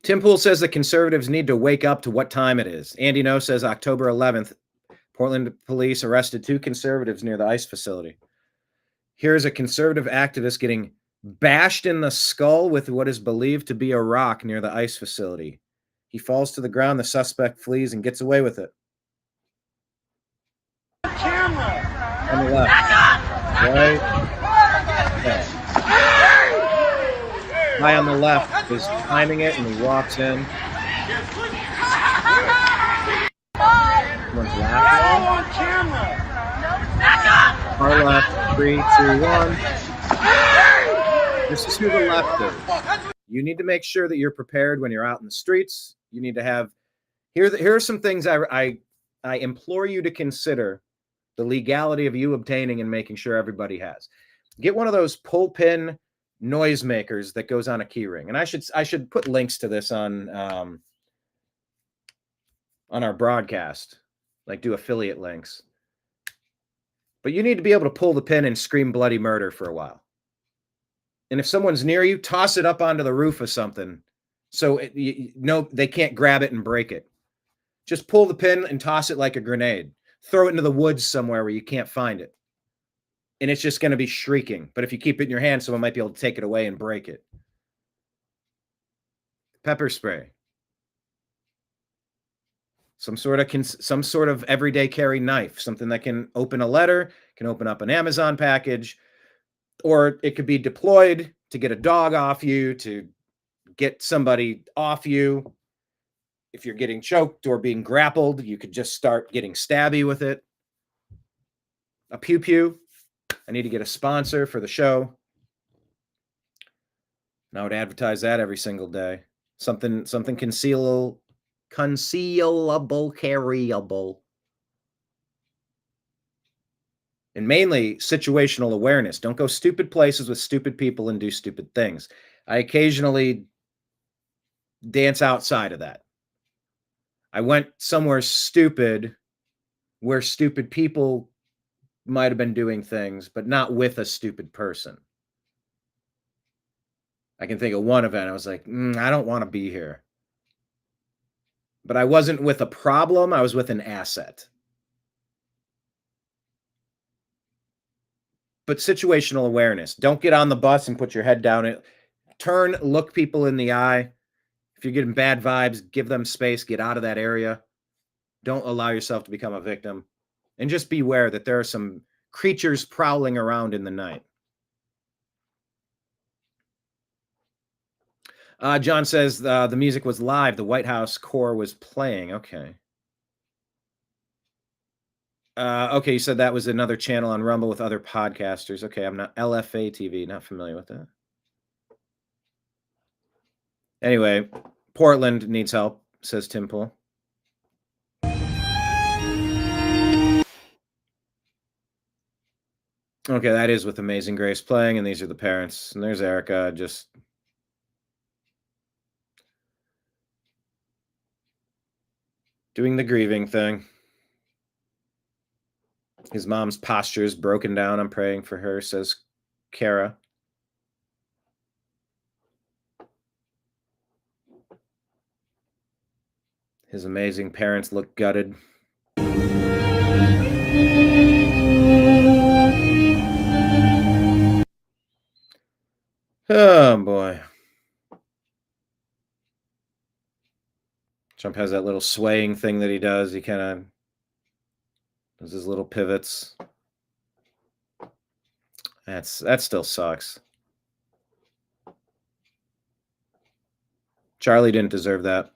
Tim Pool says the conservatives need to wake up to what time it is. Andy No says October 11th, Portland police arrested 2 conservatives near the ICE facility. Here's a conservative activist getting bashed in the skull with what is believed to be a rock near the ICE facility. He falls to the ground. The suspect flees and gets away with it. On the left. Right. Okay. Guy on the left is timing it, and he walks in. One's laughing. Our left. 3, 2, 1. This is who the left is. You need to make sure that you're prepared when you're out in the streets. You need to have. Here are some things I implore you to consider. The legality of you obtaining and making sure everybody has. Get one of those pull pin noisemakers that goes on a key ring. And I should put links to this on our broadcast, like do affiliate links. But you need to be able to pull the pin and scream bloody murder for a while. And if someone's near you, toss it up onto the roof of something so they can't grab it and break it. Just pull the pin and toss it like a grenade. Throw it into the woods somewhere where you can't find it. And it's just going to be shrieking. But if you keep it in your hand, someone might be able to take it away and break it. Pepper spray. Some sort of everyday carry knife. Something that can open a letter, can open up an Amazon package. Or it could be deployed to get a dog off you, to get somebody off you. If you're getting choked or being grappled, you could just start getting stabby with it. A pew-pew. I need to get a sponsor for the show. And I would advertise that every single day. Something concealable, carryable. And mainly situational awareness. Don't go stupid places with stupid people and do stupid things. I occasionally dance outside of that. I went somewhere stupid where stupid people might have been doing things, but not with a stupid person. I can think of one event. I was like, I don't want to be here. But I wasn't with a problem. I was with an asset. But situational awareness. Don't get on the bus and put your head down. Turn, look people in the eye. If you're getting bad vibes, give them space. Get out of that area. Don't allow yourself to become a victim. And just beware that there are some creatures prowling around in the night. John says the music was live. The White House core was playing. Okay. Okay, you said that was another channel on Rumble with other podcasters. Okay, I'm not LFA TV. Not familiar with that. Anyway, Portland needs help, says Tim Pool. Okay, that is with Amazing Grace playing, and these are the parents. And there's Erica, just doing the grieving thing. His mom's posture is broken down. I'm praying for her, says Kara. His amazing parents look gutted. Oh, boy. Trump has that little swaying thing that he does. He kind of does his little pivots. That still sucks. Charlie didn't deserve that.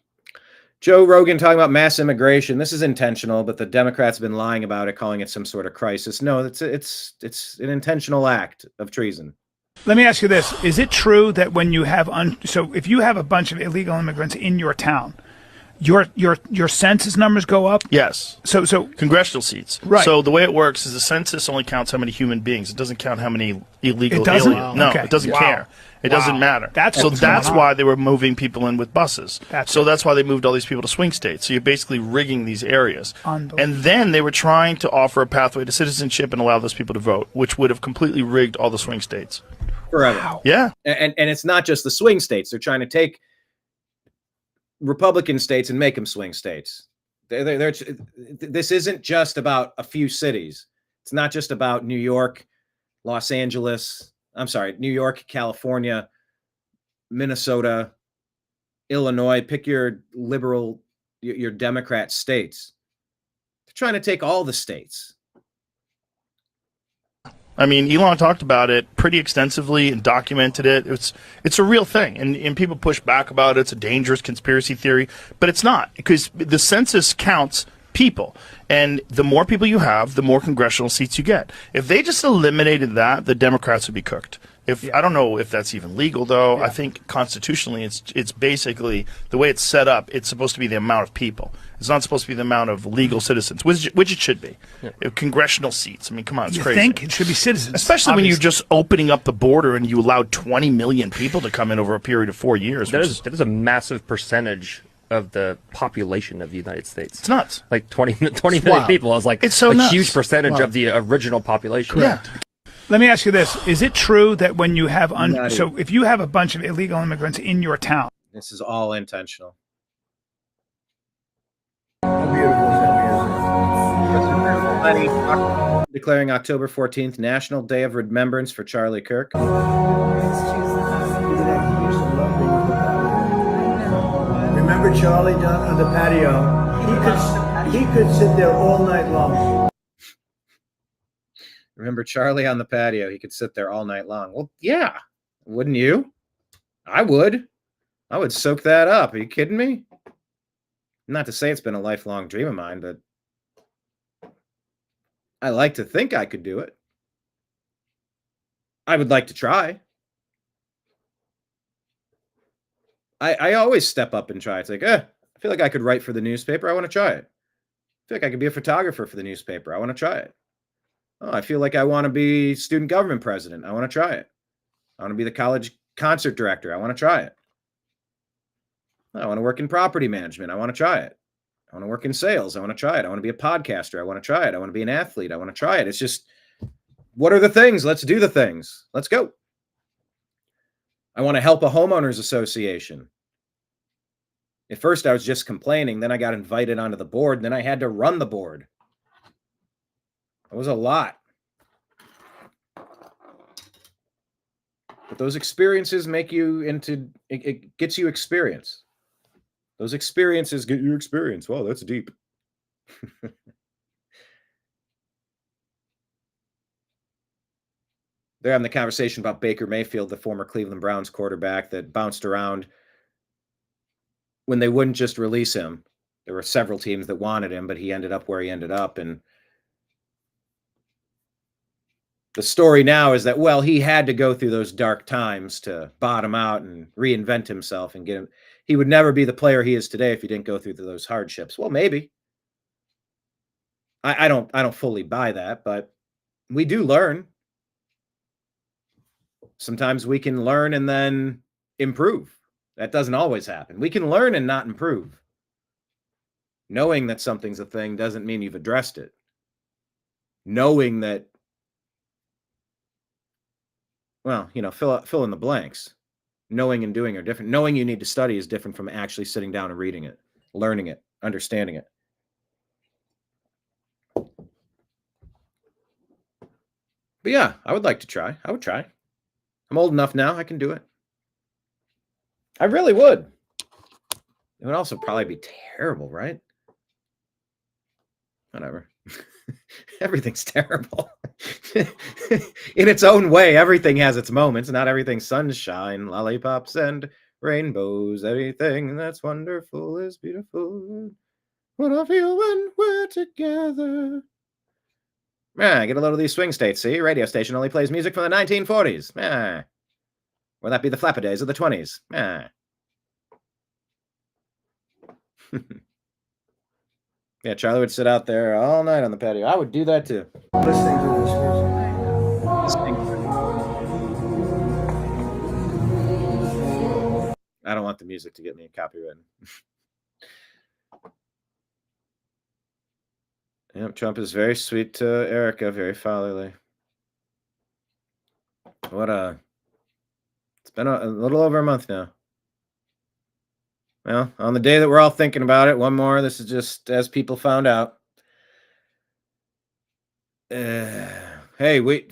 Joe Rogan talking about mass immigration. This is intentional, but the Democrats have been lying about it, calling it some sort of crisis. No, it's an intentional act of treason. Let me ask you this. Is it true that when you have, so if you have a bunch of illegal immigrants in your town, your census numbers go up? Yes. So congressional seats. Right. So the way it works is the census only counts how many human beings. It doesn't count how many illegal It doesn't? aliens. No, Okay. it doesn't Wow. care. It doesn't matter. That's why they were moving people in with buses. That's That's why they moved all these people to swing states. So you're basically rigging these areas. Unbelievable. And then they were trying to offer a pathway to citizenship and allow those people to vote, which would have completely rigged all the swing states. Forever. Wow. Yeah. And it's not just the swing states. They're trying to take Republican states and make them swing states. This isn't just about a few cities. It's not just about New York, Los Angeles. I'm sorry, New York, California, Minnesota, Illinois. Pick your liberal, your Democrat states. They're trying to take all the states. I mean, Elon talked about it pretty extensively and documented it. It's a real thing, and people push back about it. It's a dangerous conspiracy theory, but it's not, because the census counts people, and the more people you have, the more congressional seats you get. If they just eliminated that, the Democrats would be cooked. I don't know if that's even legal, though. I think constitutionally, it's basically the way it's set up. It's supposed to be the amount of people. It's not supposed to be the amount of legal citizens, which it should be. Congressional seats. I mean, come on, it's crazy. You think it should be citizens, especially when you're just opening up the border and you allowed 20 million people to come in over a period of 4 years. That is a massive percentage of the population of the United States. It's nuts. Like 20 million people is like it's so a nuts. Huge percentage of the original population. Correct. Yeah. Let me ask you this. Is it true that when you have, so if you have a bunch of illegal immigrants in your town. This is all intentional. Declaring October 14th National Day of Remembrance for Charlie Kirk. Remember Charlie down on the patio? He could sit there all night long. Remember Charlie on the patio? He could sit there all night long. Well, yeah. Wouldn't you? I would. I would soak that up. Are you kidding me? Not to say it's been a lifelong dream of mine, but I like to think I could do it. I would like to try. I always step up and try. It's like, I feel like I could write for the newspaper. I want to try it. I feel like I could be a photographer for the newspaper. I want to try it. Oh, I feel like I want to be student government president. I want to try it. I want to be the college concert director. I want to try it. I want to work in property management. I want to try it. I want to work in sales. I want to try it. I want to be a podcaster. I want to try it. I want to be an athlete. I want to try it. It's just, what are the things? Let's do the things. Let's go. I want to help a homeowners association. At first, I was just complaining. Then I got invited onto the board. And then I had to run the board. It was a lot. But those experiences make you into, it gets you experience. Those experiences get you experience. Wow, that's deep. They're having the conversation about Baker Mayfield, the former Cleveland Browns quarterback that bounced around when they wouldn't just release him. There were several teams that wanted him, but he ended up where he ended up. And the story now is that, well, he had to go through those dark times to bottom out and reinvent himself and get him. He would never be the player he is today if he didn't go through those hardships. Well, maybe. I don't fully buy that, but we do learn. Sometimes we can learn and then improve. That doesn't always happen. We can learn and not improve. Knowing that something's a thing doesn't mean you've addressed it. Knowing that, well, fill in the blanks. Knowing and doing are different. Knowing you need to study is different from actually sitting down and reading it, learning it, understanding it. But yeah, I would like to try. I would try. I'm old enough now. I can do it. I really would. It would also probably be terrible, right? Whatever. Everything's terrible. In its own way, everything has its moments. Not everything's sunshine, lollipops, and rainbows. Everything that's wonderful is beautiful. What I feel when we're together. Yeah, get a load of these swing states, see? Radio station only plays music from the 1940s. Yeah. Or that be the flapper days of the 20s. Yeah. Yeah, Charlie would sit out there all night on the patio. I would do that too. Listening to this music. I don't want the music to get me copyrighted. Yep, Trump is very sweet to Erica, very fatherly. It's been a little over a month now. Well, on the day that we're all thinking about it, one more. This is just as people found out. Hey, a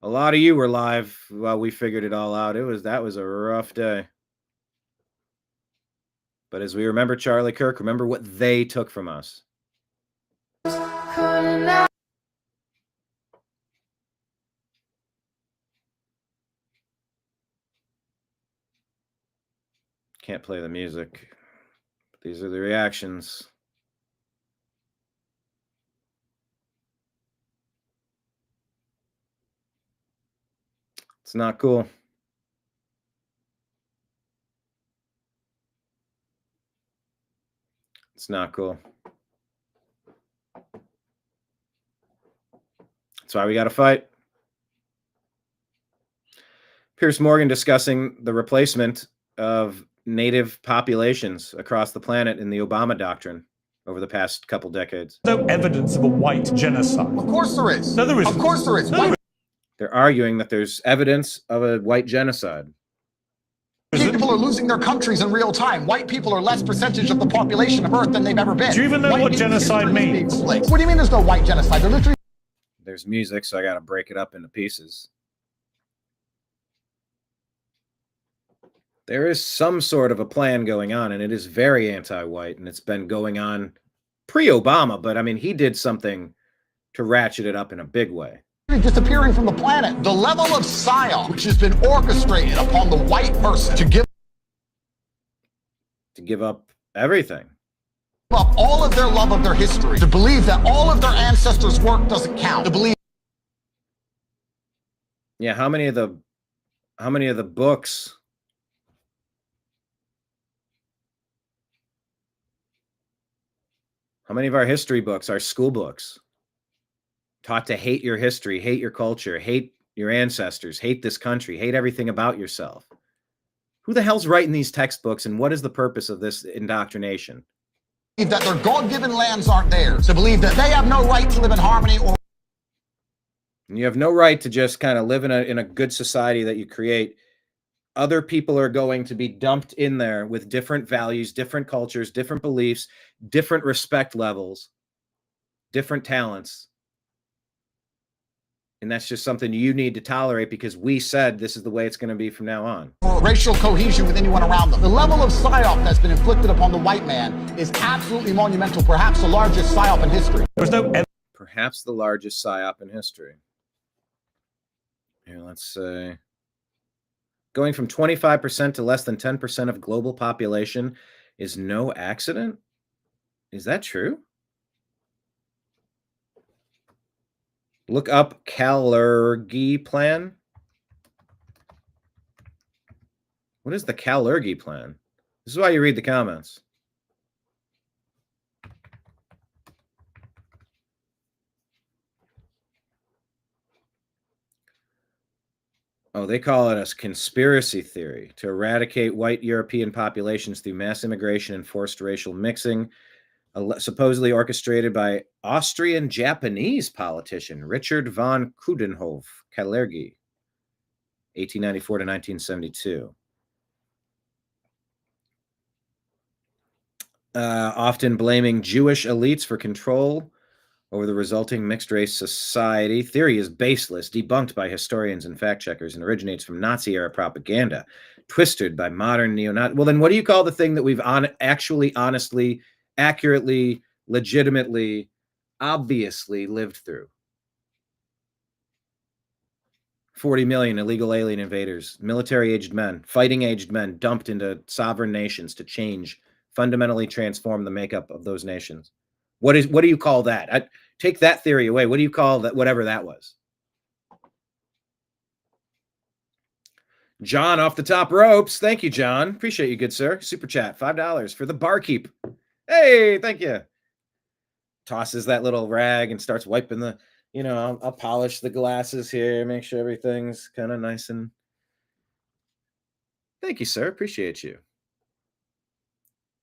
lot of you were live while we figured it all out. That was a rough day. But as we remember Charlie Kirk, remember what they took from us. Can't play the music. These are the reactions. It's not cool. It's not cool. That's why we got to fight. Piers Morgan discussing the replacement of native populations across the planet in the Obama doctrine over the past couple decades. No evidence of a white genocide. Of course there is. No, there isn't. Of course there is. No, They're arguing that there's evidence of a white genocide. People are losing their countries in real time. White people are less percentage of the population of Earth than they've ever been. Do you even know what genocide means? What do you mean there's no white genocide? They're literally... There's music, so I got to break it up into pieces. There is some sort of a plan going on, and it is very anti-white, and it's been going on pre-Obama, but I mean, he did something to ratchet it up in a big way. Disappearing from the planet. The level of psyop which has been orchestrated upon the white person to give up everything. Up all of their love of their history, to believe that all of their ancestors' work doesn't count, to believe... Yeah, how many of the books... How many of our history books, our school books, taught to hate your history, hate your culture, hate your ancestors, hate this country, hate everything about yourself? Who the hell's writing these textbooks, and what is the purpose of this indoctrination? That their God-given lands aren't theirs, to believe that they have no right to live in harmony or... You have no right to just kind of live in a good society that you create. Other people are going to be dumped in there with different values, different cultures, different beliefs, different respect levels, different talents. And that's just something you need to tolerate because we said this is the way it's going to be from now on. Or racial cohesion with anyone around them. The level of psyop that's been inflicted upon the white man is absolutely monumental, perhaps the largest psyop in history. Perhaps the largest psyop in history. Here, let's say... Going from 25% to less than 10% of global population is no accident? Is that true? Look up Kalergi plan. What is the Kalergi plan? This is why you read the comments. Oh, they call it a conspiracy theory to eradicate white European populations through mass immigration and forced racial mixing, supposedly orchestrated by Austrian-Japanese politician Richard von Coudenhove, Kalergi, 1894 to 1972. Often blaming Jewish elites for control over the resulting mixed-race society. Theory is baseless, debunked by historians and fact-checkers, and originates from Nazi-era propaganda, twisted by modern neo-Nazi. Well, then what do you call the thing that we've actually, honestly, accurately, legitimately, obviously lived through? 40 million illegal alien invaders, military-aged men, fighting-aged men dumped into sovereign nations to change, fundamentally transform the makeup of those nations. What do you call that? Take that theory away. What do you call that? Whatever that was. John off the top ropes. Thank you, John. Appreciate you, good sir. Super chat, $5 for the barkeep. Hey, thank you. Tosses that little rag and starts wiping the, I'll polish the glasses here, make sure everything's kind of nice and. Thank you, sir. Appreciate you.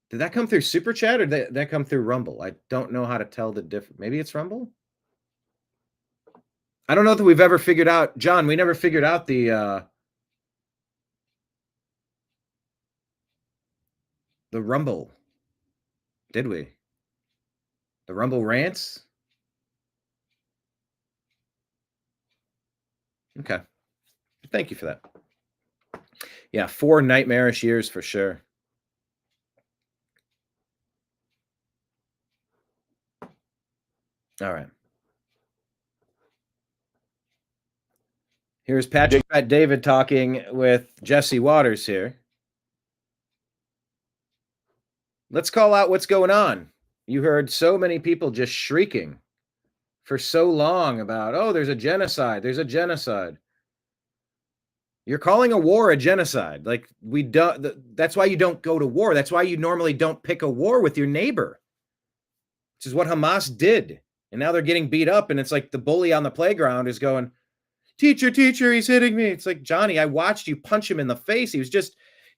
Did that come through Super Chat or did that come through Rumble? I don't know how to tell the difference. Maybe it's Rumble? I don't know that we've ever figured out. John, we never figured out the Rumble. Did we? The Rumble rants? Okay. Thank you for that. Yeah, 4 nightmarish years for sure. All right. Here's Patrick Pat David talking with Jesse Waters here. Let's call out what's going on. You heard so many people just shrieking for so long about, oh, there's a genocide. There's a genocide. You're calling a war a genocide. Like we don't. That's why you don't go to war. That's why you normally don't pick a war with your neighbor. Which is what Hamas did. And now they're getting beat up. And it's like the bully on the playground is going, teacher, he's hitting me. It's like, Johnny, I watched you punch him in the face.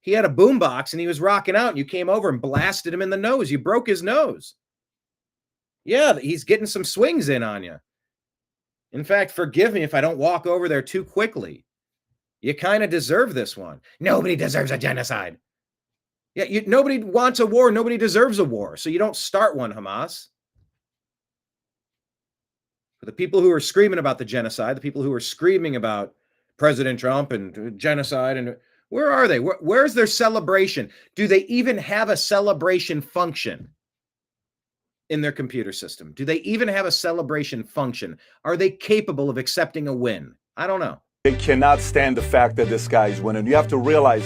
He had a boombox and he was rocking out. And you came over and blasted him in the nose. You broke his nose. Yeah, he's getting some swings in on you. In fact, forgive me if I don't walk over there too quickly. You kind of deserve this one. Nobody deserves a genocide. Yeah, nobody wants a war. Nobody deserves a war. So you don't start one, Hamas. For the people who are screaming about the genocide, the people who are screaming about President Trump and genocide, and where are they? Where's their celebration? Do they even have a celebration function in their computer system? Do they even have a celebration function? Are they capable of accepting a win? I don't know. They cannot stand the fact that this guy is winning. You have to realize.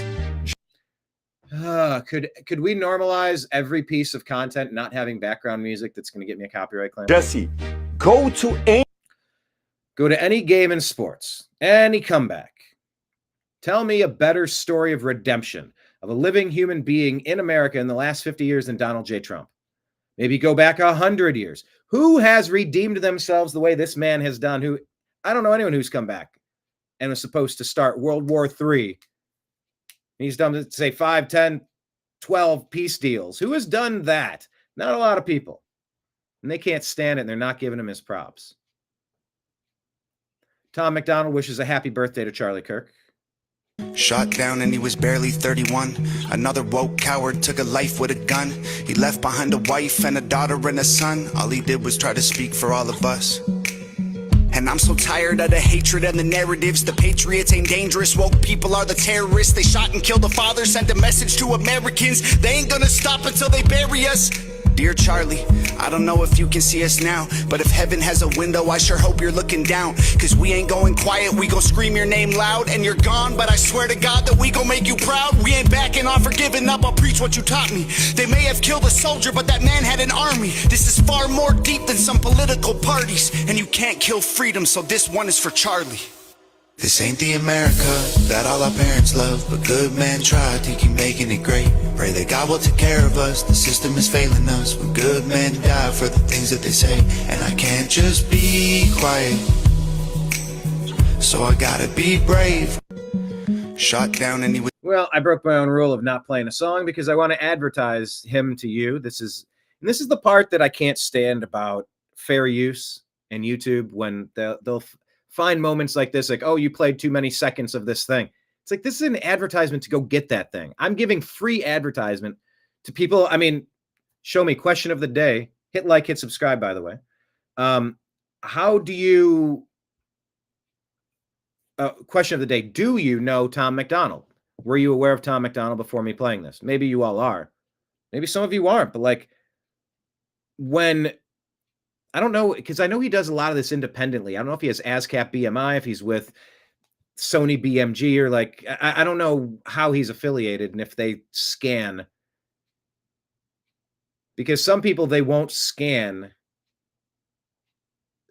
Could we normalize every piece of content not having background music that's going to get me a copyright claim? Jesse, go to any game in sports, any comeback. Tell me a better story of redemption of a living human being in America in the last 50 years than Donald J. Trump. Maybe go back 100 years. Who has redeemed themselves the way this man has done? I don't know anyone who's come back and was supposed to start World War III. He's done, say, 5, 10, 12 peace deals. Who has done that? Not a lot of people. And they can't stand it, and they're not giving him his props. Tom McDonald wishes a happy birthday to Charlie Kirk. Shot down and he was barely 31. Another woke coward took a life with a gun. He left behind a wife and a daughter and a son. All he did was try to speak for all of us. And I'm so tired of the hatred and the narratives. The patriots ain't dangerous, woke people are the terrorists. They shot and killed the father, sent a message to Americans. They ain't gonna stop until they bury us. Dear Charlie, I don't know if you can see us now, but if heaven has a window, I sure hope you're looking down. Cause we ain't going quiet, we gon' scream your name loud. And you're gone, but I swear to God that we gon' make you proud. We ain't backing off or giving up, I'll preach what you taught me. They may have killed a soldier, but that man had an army. This is far more deep than some political parties. And you can't kill freedom, so this one is for Charlie. This ain't the America that all our parents love, but good men try to keep making it great. Pray that God will take care of us, the system is failing us. When good men die for the things that they say, and I can't just be quiet, so I gotta be brave. Shot down and he was... Well, I broke my own rule of not playing a song because I want to advertise him to you. This is the part that I can't stand about fair use and YouTube, when they'll find moments like this, like, oh, you played too many seconds of this thing. It's like, this is an advertisement to go get that thing. I'm giving free advertisement to people. I mean, show me question of the day. Hit like, hit subscribe, by the way. How do you, question of the day, do you know Tom McDonald? Were you aware of Tom McDonald before me playing this? Maybe you all are. Maybe some of you aren't, but like, when, I don't know, because I know he does a lot of this independently. I don't know if he has ASCAP BMI, if he's with Sony BMG, or like, I don't know how he's affiliated and if they scan. Because some people, they won't scan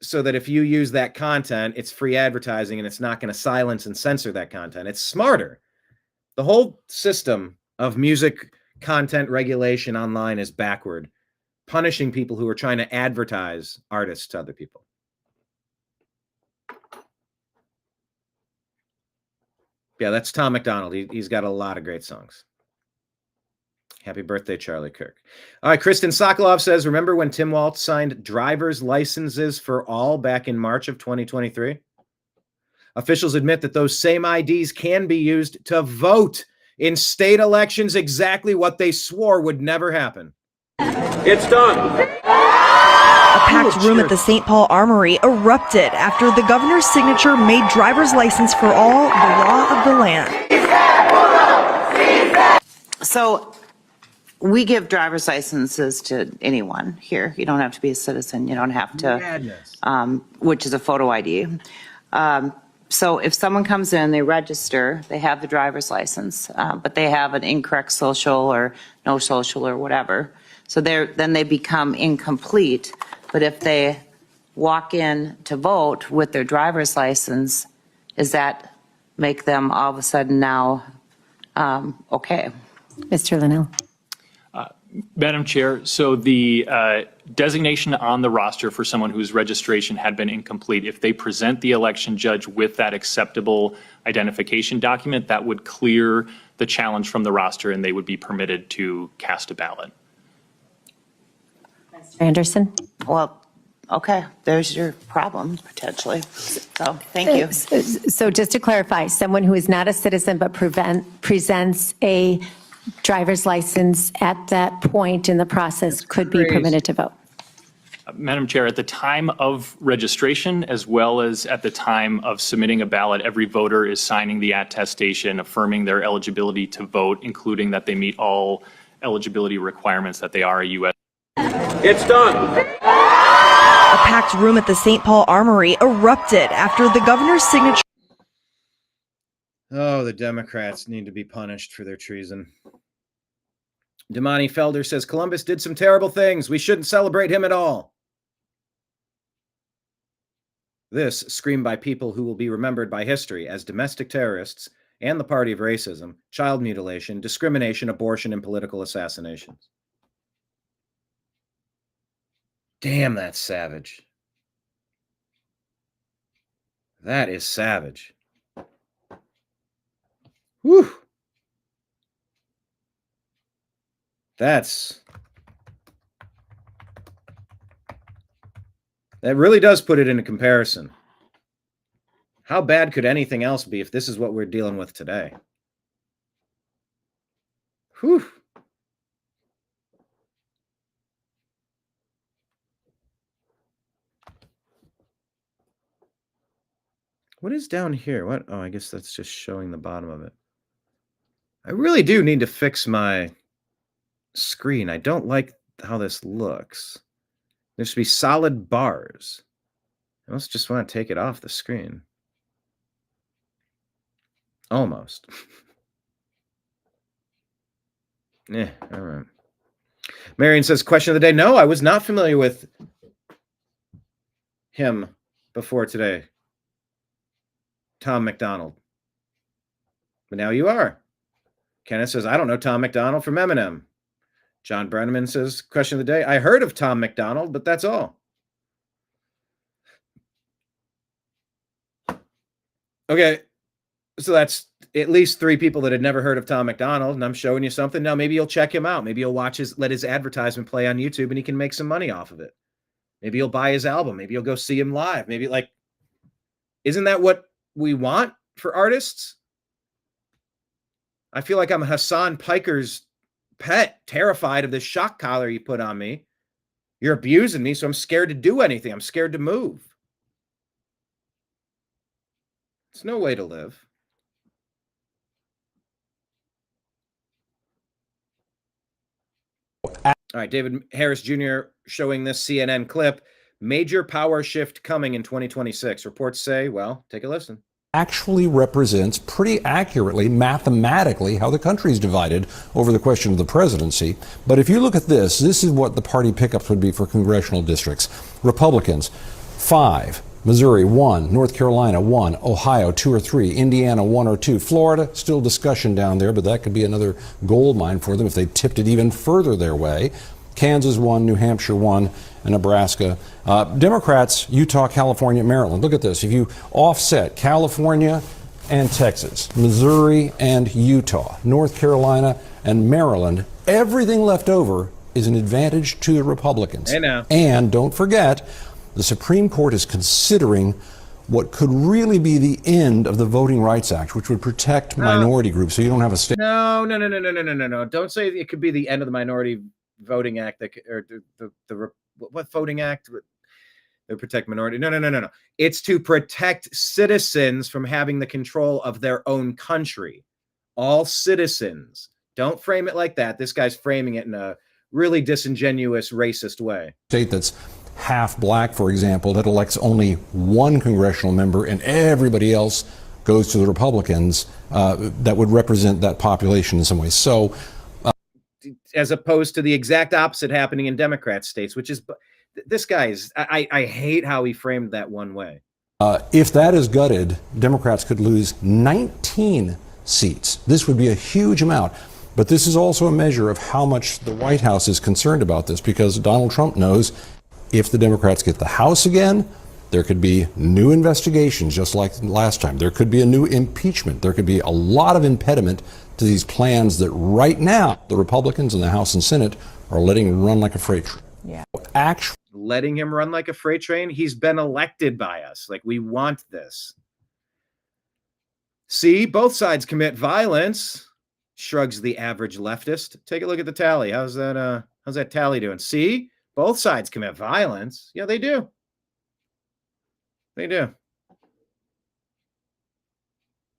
so that if you use that content, it's free advertising and it's not going to silence and censor that content. It's smarter. The whole system of music content regulation online is backward, punishing people who are trying to advertise artists to other people. Yeah, that's Tom McDonald. He's got a lot of great songs. Happy birthday, Charlie Kirk. All right, Kristen Sokolov says, remember when Tim Walz signed driver's licenses for all back in March of 2023? Officials admit that those same IDs can be used to vote in state elections, exactly what they swore would never happen. It's done. A packed room at the St. Paul Armory erupted after the governor's signature made driver's license for all the law of the land. So we give driver's licenses to anyone here. You don't have to be a citizen. You don't have to, which is a photo ID. So if someone comes in, they register, they have the driver's license, but they have an incorrect social or no social or whatever. So then they become incomplete. But if they walk in to vote with their driver's license, does that make them all of a sudden now okay? Mr. Linnell. Madam Chair, so the designation on the roster for someone whose registration had been incomplete, if they present the election judge with that acceptable identification document, that would clear the challenge from the roster and they would be permitted to cast a ballot. Mr. Anderson. Well, okay, there's your problem potentially. So thank you. So just to clarify, someone who is not a citizen but presents a driver's license at that point in the process could be permitted to vote. Madam Chair, at the time of registration, as well as at the time of submitting a ballot, every voter is signing the attestation affirming their eligibility to vote, including that they meet all eligibility requirements, that they are a U.S. It's done. A packed room at the St. Paul Armory erupted after the governor's signature. Oh, the Democrats need to be punished for their treason. Damani Felder says, Columbus did some terrible things. We shouldn't celebrate him at all. This screamed by people who will be remembered by history as domestic terrorists and the party of racism, child mutilation, discrimination, abortion, and political assassinations. Damn, that's savage. That is savage. Whew. That really does put it into comparison. How bad could anything else be if this is what we're dealing with today? Whew. What is down here? What? Oh, I guess that's just showing the bottom of it. I really do need to fix my screen. I don't like how this looks. There should be solid bars. I must just want to take it off the screen. Almost. Yeah, all right. Marion says, question of the day. No, I was not familiar with him before today. Tom McDonald. But now you are. Kenneth says, I don't know Tom McDonald from Eminem. John Brenneman says, question of the day. I heard of Tom McDonald, but that's all. Okay. So that's at least 3 people that had never heard of Tom McDonald, and I'm showing you something. Now, maybe you'll check him out. Maybe you'll let his advertisement play on YouTube and he can make some money off of it. Maybe you'll buy his album. Maybe you'll go see him live. Maybe isn't that what we want for artists? I feel like I'm Hassan Piker's pet, terrified of this shock collar you put on me. You're abusing me, so I'm scared to do anything. I'm scared to move. It's no way to live. All right, David Harris Jr. showing this CNN clip. Major power shift coming in 2026. Reports say, well, take a listen. Actually represents pretty accurately, mathematically, how the country is divided over the question of the presidency. But if you look at this is what the party pickups would be for congressional districts. Republicans, 5. Missouri, 1. North Carolina, 1. Ohio, 2 or 3. Indiana, 1 or 2. Florida, still discussion down there, but that could be another gold mine for them if they tipped it even further their way. Kansas, 1. New Hampshire, 1. And Nebraska. Democrats, Utah, California, Maryland. Look at this. If you offset California and Texas, Missouri and Utah, North Carolina and Maryland, everything left over is an advantage to the Republicans. And don't forget, the Supreme Court is considering what could really be the end of the Voting Rights Act, which would protect minority groups, so you don't have a state. No. Don't say it could be the end of the Minority Voting Act, or what voting act? They protect minority. No. It's to protect citizens from having the control of their own country. All citizens. Don't frame it like that. This guy's framing it in a really disingenuous, racist way. State that's half black, for example, that elects only one congressional member and everybody else goes to the Republicans, that would represent that population in some ways. So, as opposed to the exact opposite happening in Democrat states, which is, this guy is, I hate how he framed that one way. If that is gutted, Democrats could lose 19 seats. This would be a huge amount. But this is also a measure of how much the White House is concerned about this, because Donald Trump knows if the Democrats get the House again, there could be new investigations just like last time. There could be a new impeachment. There could be a lot of impediment to these plans that right now the Republicans in the House and Senate are letting run like a freight train. Yeah. Actually, letting him run like a freight train. He's been elected by us. Like, we want this. See, both sides commit violence, shrugs the average leftist. Take a look at the tally. How's that tally doing? See, both sides commit violence. Yeah, they do. They do.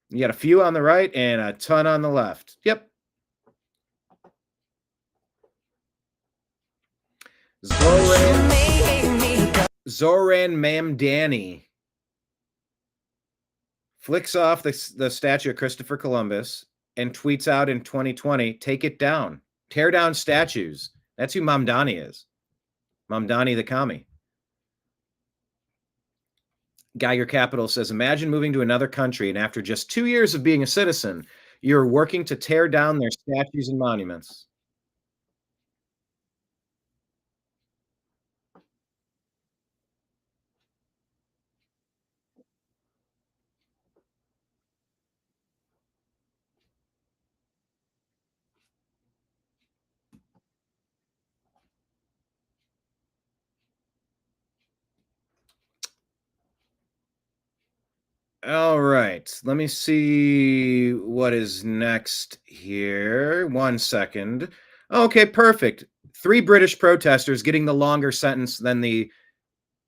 You got a few on the right and a ton on the left. Yep. Zoran Mamdani flicks off the statue of Christopher Columbus and tweets out in 2020, "Take it down. Tear down statues." That's who Mamdani is. Mamdani the commie. Geiger Capital says, imagine moving to another country and after just 2 years of being a citizen, you're working to tear down their statues and monuments. All right, let me see what is next here. 1 second. Okay, perfect. 3 British protesters getting the longer sentence than the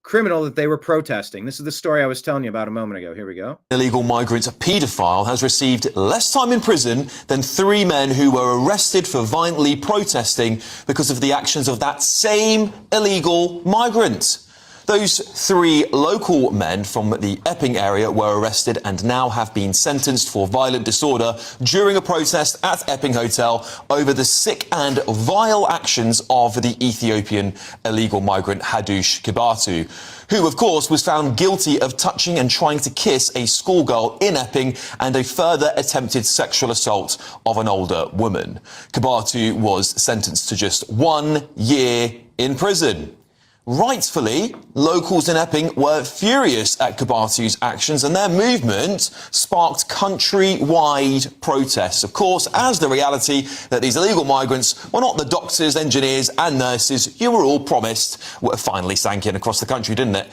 criminal that they were protesting. This is the story I was telling you about a moment ago. Here we go. Illegal migrant, a paedophile, has received less time in prison than 3 men who were arrested for violently protesting because of the actions of that same illegal migrant. Those 3 local men from the Epping area were arrested and now have been sentenced for violent disorder during a protest at Epping Hotel over the sick and vile actions of the Ethiopian illegal migrant Hadush Kibatu, who, of course, was found guilty of touching and trying to kiss a schoolgirl in Epping and a further attempted sexual assault of an older woman. Kibatu was sentenced to just 1 year in prison. Rightfully, locals in Epping were furious at Kibatu's actions, and their movement sparked countrywide protests. Of course, as the reality that these illegal migrants were not the doctors, engineers and nurses you were all promised finally sank in across the country, didn't it?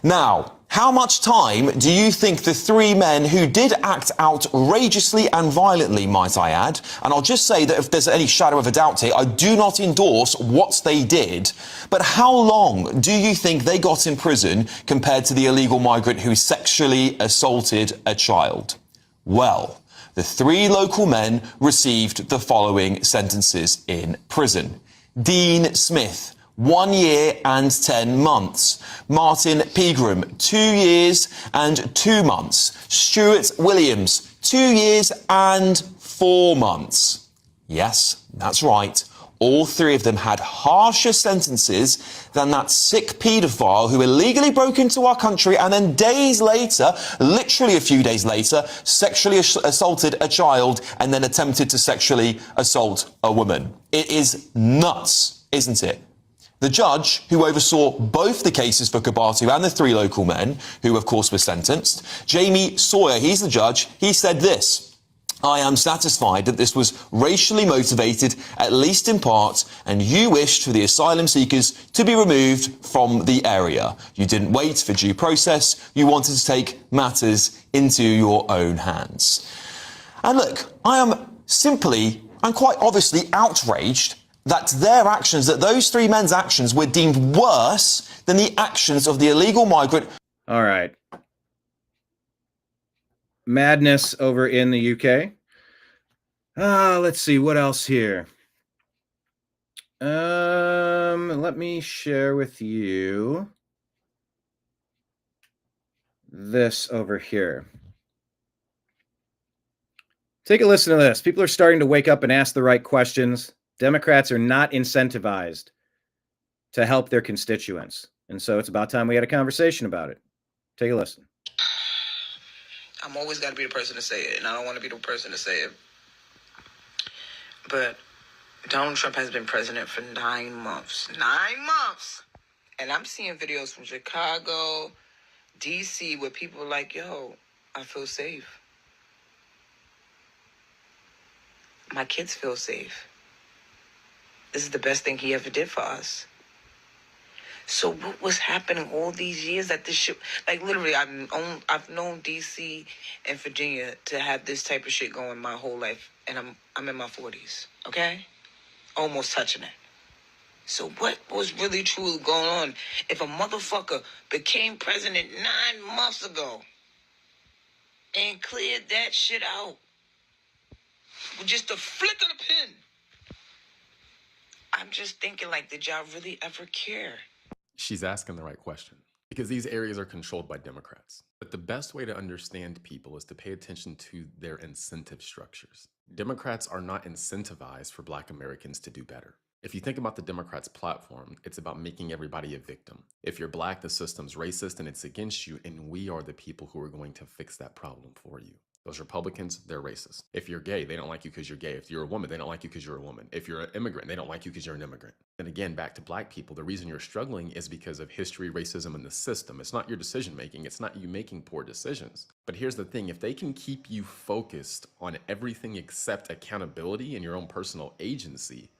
Now, how much time do you think the 3 men who did act outrageously and violently, might I add, and I'll just say that if there's any shadow of a doubt here, I do not endorse what they did, but how long do you think they got in prison compared to the illegal migrant who sexually assaulted a child? Well, the 3 local men received the following sentences in prison. Dean Smith, 1 year and 10 months. Martin Pegram, 2 years and 2 months. Stuart Williams, 2 years and 4 months. Yes, that's right. All three of them had harsher sentences than that sick paedophile who illegally broke into our country and then days later, literally a few days later, sexually assaulted a child and then attempted to sexually assault a woman. It is nuts, isn't it? The judge, who oversaw both the cases for Kabatu and the three local men, who of course were sentenced, Jamie Sawyer, he's the judge, he said this: "I am satisfied that this was racially motivated, at least in part, and you wished for the asylum seekers to be removed from the area. You didn't wait for due process. You wanted to take matters into your own hands." And look, I am simply and quite obviously outraged that their actions, that those three men's actions were deemed worse than the actions of the illegal migrant. All right. Madness over in the UK. Let's see what else here. Let me share with you this over here. Take a listen to this. People are starting to wake up and ask the right questions. Democrats are not incentivized to help their constituents. And so it's about time we had a conversation about it. Take a listen. I'm always got to be the person to say it, and I don't want to be the person to say it. But Donald Trump has been president for 9 months. 9 months! And I'm seeing videos from Chicago, D.C., where people are like, yo, I feel safe. My kids feel safe. This is the best thing he ever did for us. So what was happening all these years that this shit, like literally I've known DC and Virginia to have this type of shit going my whole life, and I'm in my 40s, okay? Almost touching it. So what was really truly going on if a motherfucker became president 9 months ago and cleared that shit out with just a flick of the pen? I'm just thinking, like, did y'all really ever care? She's asking the right question, because these areas are controlled by Democrats. But the best way to understand people is to pay attention to their incentive structures. Democrats are not incentivized for Black Americans to do better. If you think about the Democrats' platform, it's about making everybody a victim. If you're Black, the system's racist and it's against you, and we are the people who are going to fix that problem for you. Those Republicans, they're racist. If you're gay, they don't like you because you're gay. If you're a woman, they don't like you because you're a woman. If you're an immigrant, they don't like you because you're an immigrant. And again, back to Black people, the reason you're struggling is because of history, racism, and the system. It's not your decision making. It's not you making poor decisions. But here's the thing. If they can keep you focused on everything except accountability and your own personal agency,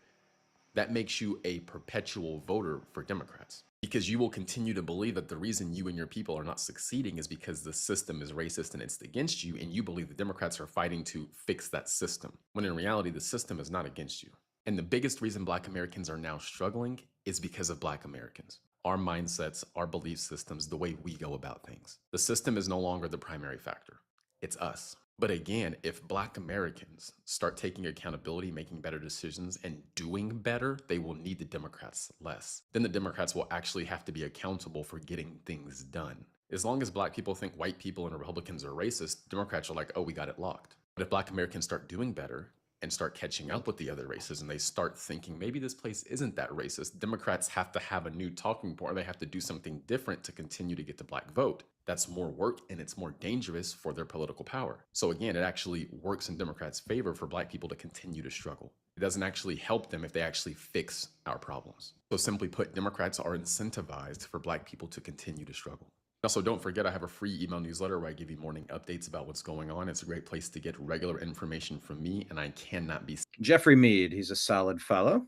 that makes you a perpetual voter for Democrats. Because you will continue to believe that the reason you and your people are not succeeding is because the system is racist and it's against you, and you believe the Democrats are fighting to fix that system, when in reality, the system is not against you. And the biggest reason Black Americans are now struggling is because of Black Americans. Our mindsets, our belief systems, the way we go about things. The system is no longer the primary factor. It's us. But again, if Black Americans start taking accountability, making better decisions, and doing better, they will need the Democrats less. Then the Democrats will actually have to be accountable for getting things done. As long as Black people think white people and Republicans are racist, Democrats are like, oh, we got it locked. But if Black Americans start doing better and start catching up with the other races, and they start thinking maybe this place isn't that racist, Democrats have to have a new talking point, or they have to do something different to continue to get the Black vote. That's more work, and it's more dangerous for their political power. So again, it actually works in Democrats' favor for Black people to continue to struggle. It doesn't actually help them if they actually fix our problems. So simply put, Democrats are incentivized for Black people to continue to struggle. Also, don't forget, I have a free email newsletter where I give you morning updates about what's going on. It's a great place to get regular information from me, and I cannot be... Jeffrey Mead, he's a solid fellow.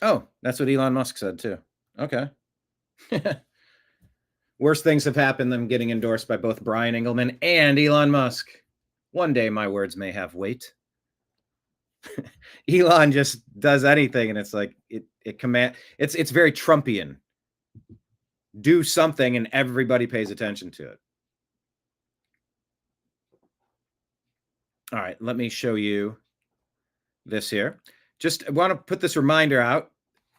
Oh, that's what Elon Musk said too. Okay. Worse things have happened than getting endorsed by both Brian Engelman and Elon Musk. One day my words may have weight. Elon just does anything, and it's like it's very Trumpian. Do something and everybody pays attention to it. All right, let me show you this here. Just want to put this reminder out.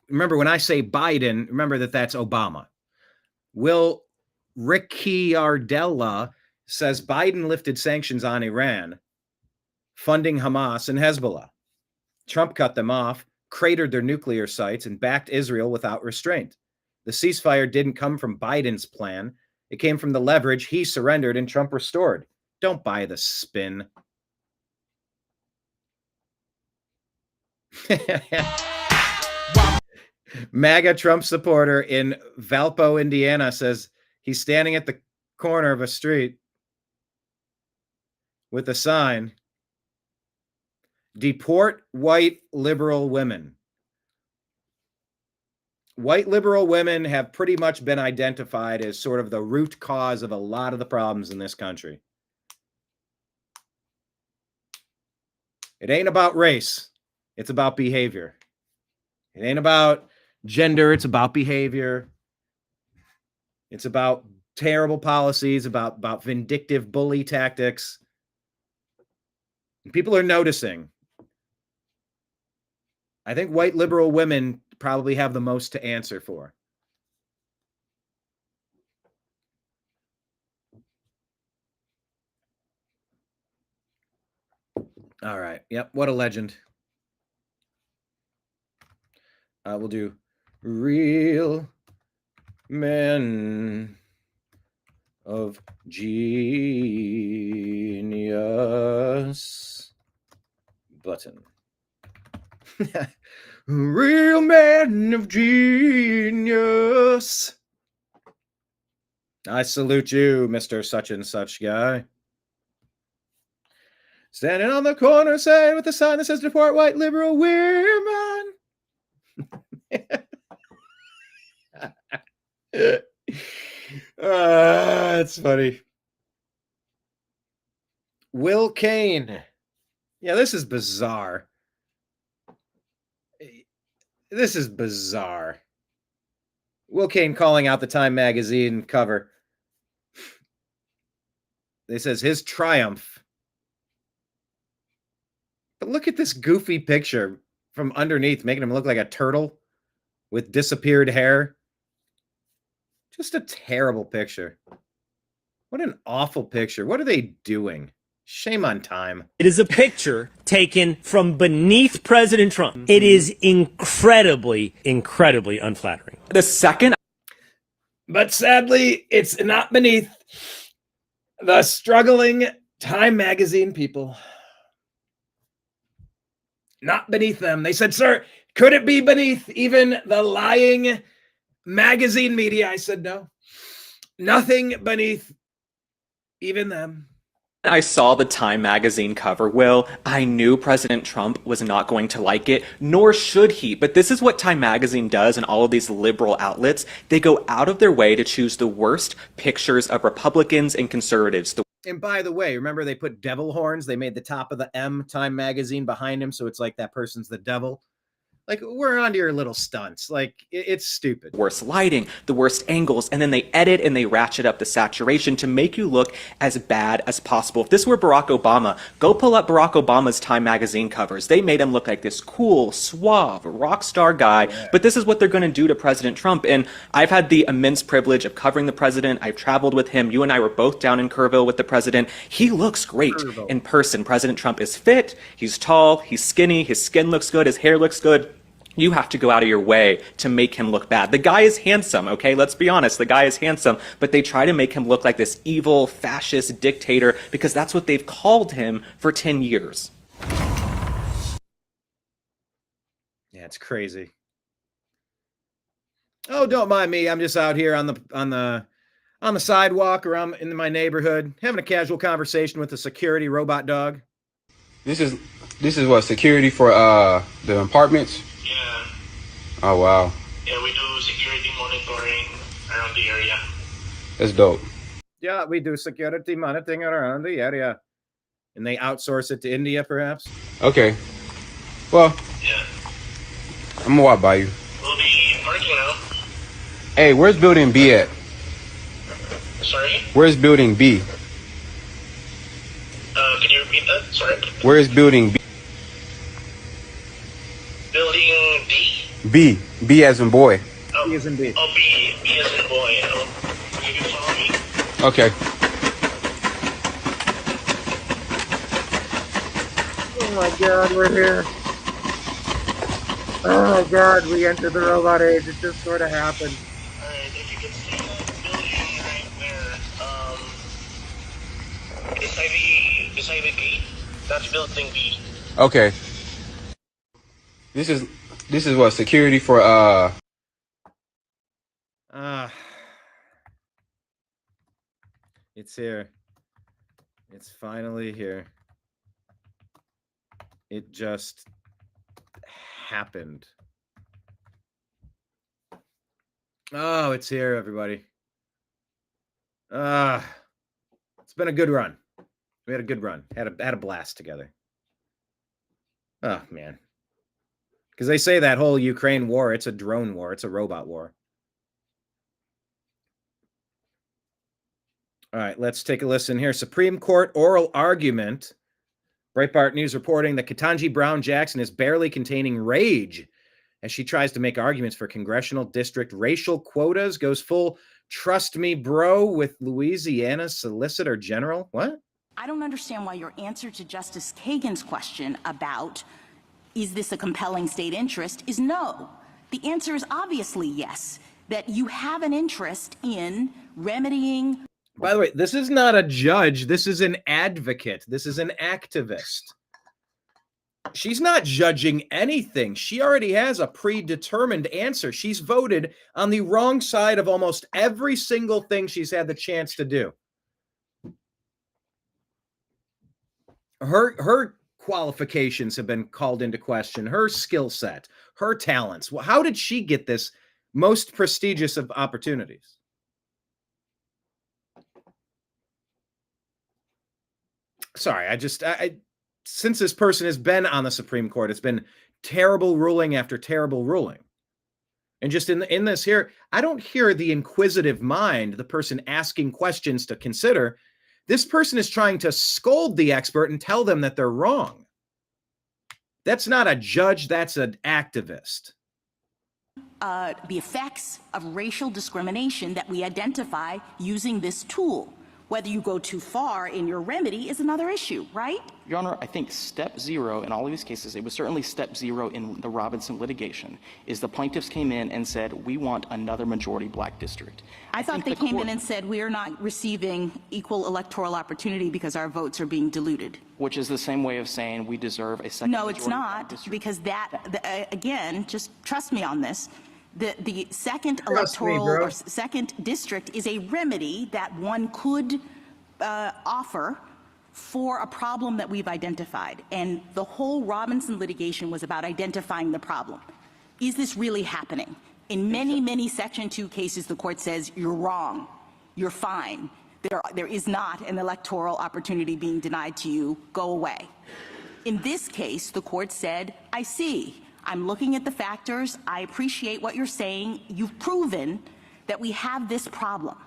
Remember, when I say Biden, remember that that's Obama. Will Ricciardella says Biden lifted sanctions on Iran, funding Hamas and Hezbollah. Trump cut them off, cratered their nuclear sites, and backed Israel without restraint. The ceasefire didn't come from Biden's plan. It came from the leverage he surrendered and Trump restored. Don't buy the spin. MAGA Trump supporter in Valpo, Indiana says he's standing at the corner of a street with a sign, "Deport white liberal women." White liberal women have pretty much been identified as sort of the root cause of a lot of the problems in this country. It ain't about race. It's about behavior. It ain't about gender. It's about behavior. It's about terrible policies, about vindictive bully tactics. And people are noticing. I think white liberal women probably have the most to answer for. All right. Yep. What a legend. We'll do real men of genius button. Real man of genius. I salute you, Mr. Such and Such guy. Standing on the corner side with a sign that says "Deport white liberal women." That's funny. Will Kane. Yeah, this is bizarre. This is bizarre. Will Kane calling out the Time magazine cover. It says his triumph. But look at this goofy picture from underneath, making him look like a turtle with disappeared hair. Just a terrible picture. What an awful picture. What are they doing? Shame on Time. It is a picture taken from beneath President Trump. It is incredibly, incredibly unflattering. The second. But sadly, it's not beneath the struggling Time magazine people. Not beneath them. They said, "Sir, could it be beneath even the lying magazine media?" I said, no. Nothing beneath even them. I saw the Time magazine cover, Will, I knew President Trump was not going to like it, nor should he. But this is what Time magazine does and all of these liberal outlets. They go out of their way to choose the worst pictures of Republicans and conservatives. And by the way, remember they put devil horns? They made the top of the M Time magazine behind him, so it's like that person's the devil. Like, we're onto your little stunts. Like, it's stupid. Worst lighting, the worst angles, and then they edit and they ratchet up the saturation to make you look as bad as possible. If this were Barack Obama, go pull up Barack Obama's Time magazine covers. They made him look like this cool, suave, rock star guy, but this is what they're going to do to President Trump. And I've had the immense privilege of covering the president. I've traveled with him. You and I were both down in Kerrville with the president. He looks great in person. President Trump is fit, he's tall, he's skinny, his skin looks good, his hair looks good. You have to go out of your way to make him look bad. The guy is handsome, okay? Let's be honest. The guy is handsome, but they try to make him look like this evil, fascist dictator because that's what they've called him for 10 years. Yeah, it's crazy. Oh, don't mind me. I'm just out here on the sidewalk around in my neighborhood, having a casual conversation with a security robot dog. This is what, security for the apartments? Yeah. Oh wow. Yeah, we do security monitoring around the area. That's dope. Yeah, we do security monitoring around the area. And they outsource it to India, perhaps? Okay. Well, yeah. I'm gonna walk by you. We'll be parking now. Hey, where's building B at? Sorry? Where's building B? Can you repeat that? Sorry. Where's building B? Building D? B. B as in boy. Oh, B as in B. Oh, B as in boy. Can you follow me? Okay. Oh my God, we're here. Oh God, we entered the robot age. It just sort of happened. Alright, if you can see that building right there, beside the gate, that's building B. Okay. This is what security for It's here. It's finally here. It just happened. Oh, it's here, everybody. It's been a good run. We had a good run. Had a blast together. Oh man. Because they say that whole Ukraine war, it's a drone war, it's a robot war. All right, let's take a listen here. Supreme Court oral argument. Breitbart News reporting that Ketanji Brown Jackson is barely containing rage as she tries to make arguments for congressional district racial quotas, goes full trust me bro with Louisiana's Solicitor General. What? I don't understand why your answer to Justice Kagan's question about is this a compelling state interest is no. The answer is obviously yes, that you have an interest in remedying. By the way, this is not a judge. This is an advocate. This is an activist. She's not judging anything. She already has a predetermined answer. She's voted on the wrong side of almost every single thing she's had the chance to do. Her qualifications have been called into question, her skill set, her talents. Well, how did she get this most prestigious of opportunities? Sorry, I since this person has been on the Supreme Court, it's been terrible ruling after terrible ruling. And just in this here, I don't hear the inquisitive mind, the person asking questions to consider. This person is trying to scold the expert and tell them that they're wrong. That's not a judge, that's an activist. The effects of racial discrimination that we identify using this tool. Whether you go too far in your remedy is another issue, right? Your Honor, I think step zero in all of these cases, it was certainly step zero in the Robinson litigation, is the plaintiffs came in and said, we want another majority black district. I thought they came in and said, we are not receiving equal electoral opportunity because our votes are being diluted. Which is the same way of saying we deserve a second No, majority it's not, because that, again, just trust me on this. The second electoral or second district is a remedy that one could offer for a problem that we've identified. And the whole Robinson litigation was about identifying the problem. Is this really happening? In many, many Section 2 cases, the court says, you're wrong, you're fine. There is not an electoral opportunity being denied to you, go away. In this case, the court said, I see. I'm looking at the factors. I appreciate what you're saying. You've proven that we have this problem.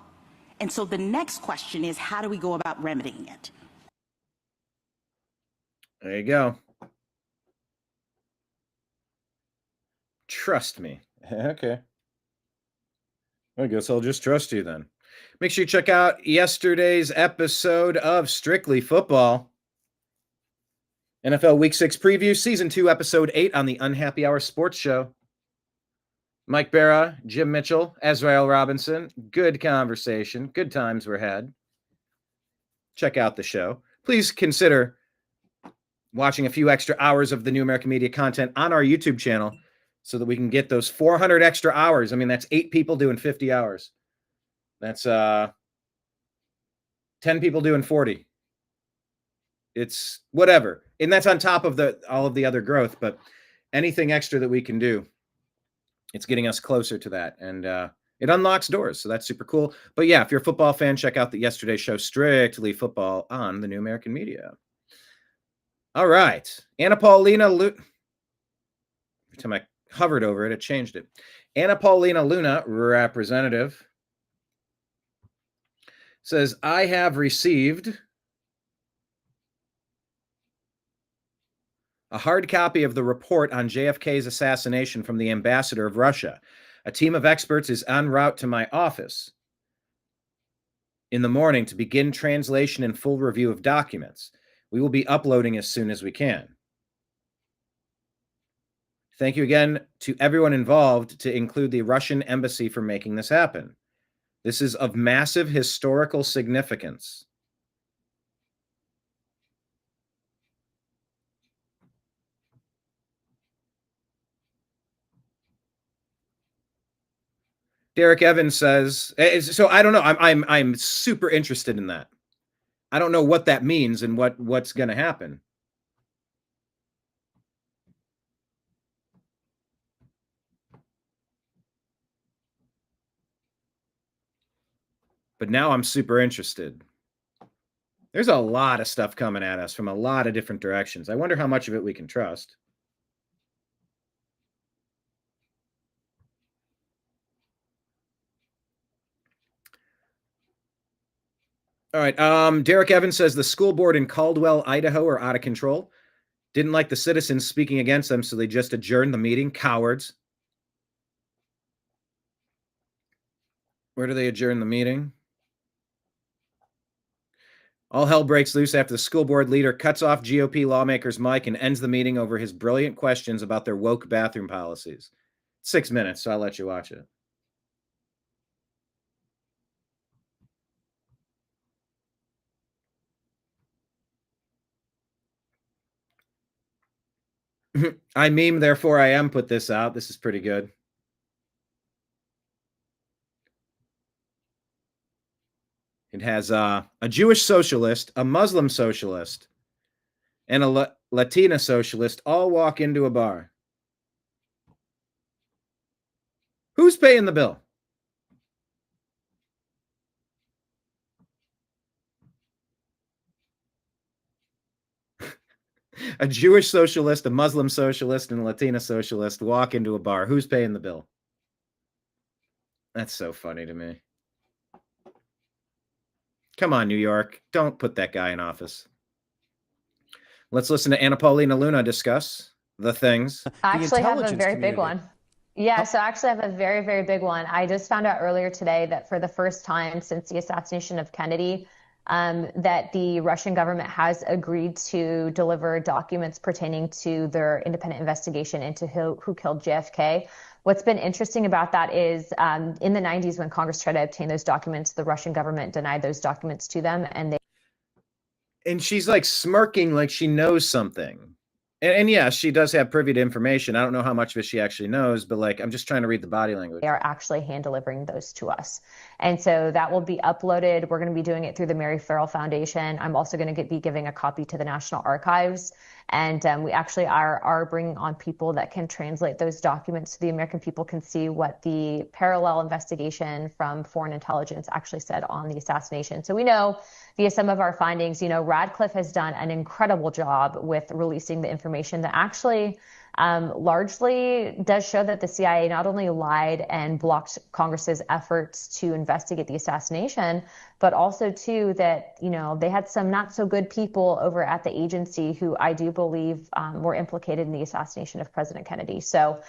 And so the next question is, how do we go about remedying it? There you go. Trust me. Okay. I guess I'll just trust you then. Make sure you check out yesterday's episode of Strictly Football. NFL Week 6 preview, Season 2, Episode 8 on the Unhappy Hour Sports Show. Mike Barra, Jim Mitchell, Azrael Robinson. Good conversation. Good times were had. Check out the show. Please consider watching a few extra hours of the New American Media content on our YouTube channel so that we can get those 400 extra hours. I mean, that's 8 people doing 50 hours. That's 10 people doing 40. It's whatever. And that's on top of all of the other growth, but anything extra that we can do, it's getting us closer to that. And it unlocks doors. So that's super cool. But yeah, if you're a football fan, check out the yesterday's show, Strictly Football, on the New American Media. All right. Anna Paulina Every time I hovered over it, it changed it. Anna Paulina Luna, representative, says, I have received a hard copy of the report on JFK's assassination from the ambassador of Russia. A team of experts is en route to my office in the morning to begin translation and full review of documents. We will be uploading as soon as we can. Thank you again to everyone involved, to include the Russian embassy, for making this happen. This is of massive historical significance. Derek Evans says, so I don't know. I'm super interested in that. I don't know what that means and what's going to happen. But now I'm super interested. There's a lot of stuff coming at us from a lot of different directions. I wonder how much of it we can trust. All right. Derek Evans says the school board in Caldwell, Idaho are out of control. Didn't like the citizens speaking against them, so they just adjourned the meeting. Cowards. Where do they adjourn the meeting? All hell breaks loose after the school board leader cuts off GOP lawmaker's mic and ends the meeting over his brilliant questions about their woke bathroom policies. 6 minutes, so I'll let you watch it. I meme, therefore I am, put this out. This is pretty good. It has a Jewish socialist, a Muslim socialist, and a Latina socialist all walk into a bar. Who's paying the bill? A Jewish socialist, a Muslim socialist, and a Latina socialist walk into a bar. Who's paying the bill? That's so funny to me. Come on, New York. Don't put that guy in office. Let's listen to Anna Paulina Luna discuss the things. I actually have a very big one. Yeah, so I actually have a very, very big one. I just found out earlier today that for the first time since the assassination of Kennedy, that the Russian government has agreed to deliver documents pertaining to their independent investigation into who killed JFK. What's been interesting about that is in the 90s, when Congress tried to obtain those documents, the Russian government denied those documents to them. And she's like smirking like she knows something. And yes, she does have privy to information. I don't know how much of it she actually knows, but like, I'm just trying to read the body language. They are actually hand delivering those to us. And so that will be uploaded. We're going to be doing it through the Mary Farrell Foundation. I'm also going to be giving a copy to the National Archives. And we actually are bringing on people that can translate those documents so the American people can see what the parallel investigation from foreign intelligence actually said on the assassination. So we know via some of our findings, you know, Radcliffe has done an incredible job with releasing the information that actually largely does show that the CIA not only lied and blocked Congress's efforts to investigate the assassination, but also too that, you know, they had some not so good people over at the agency who I do believe were implicated in the assassination of President Kennedy. So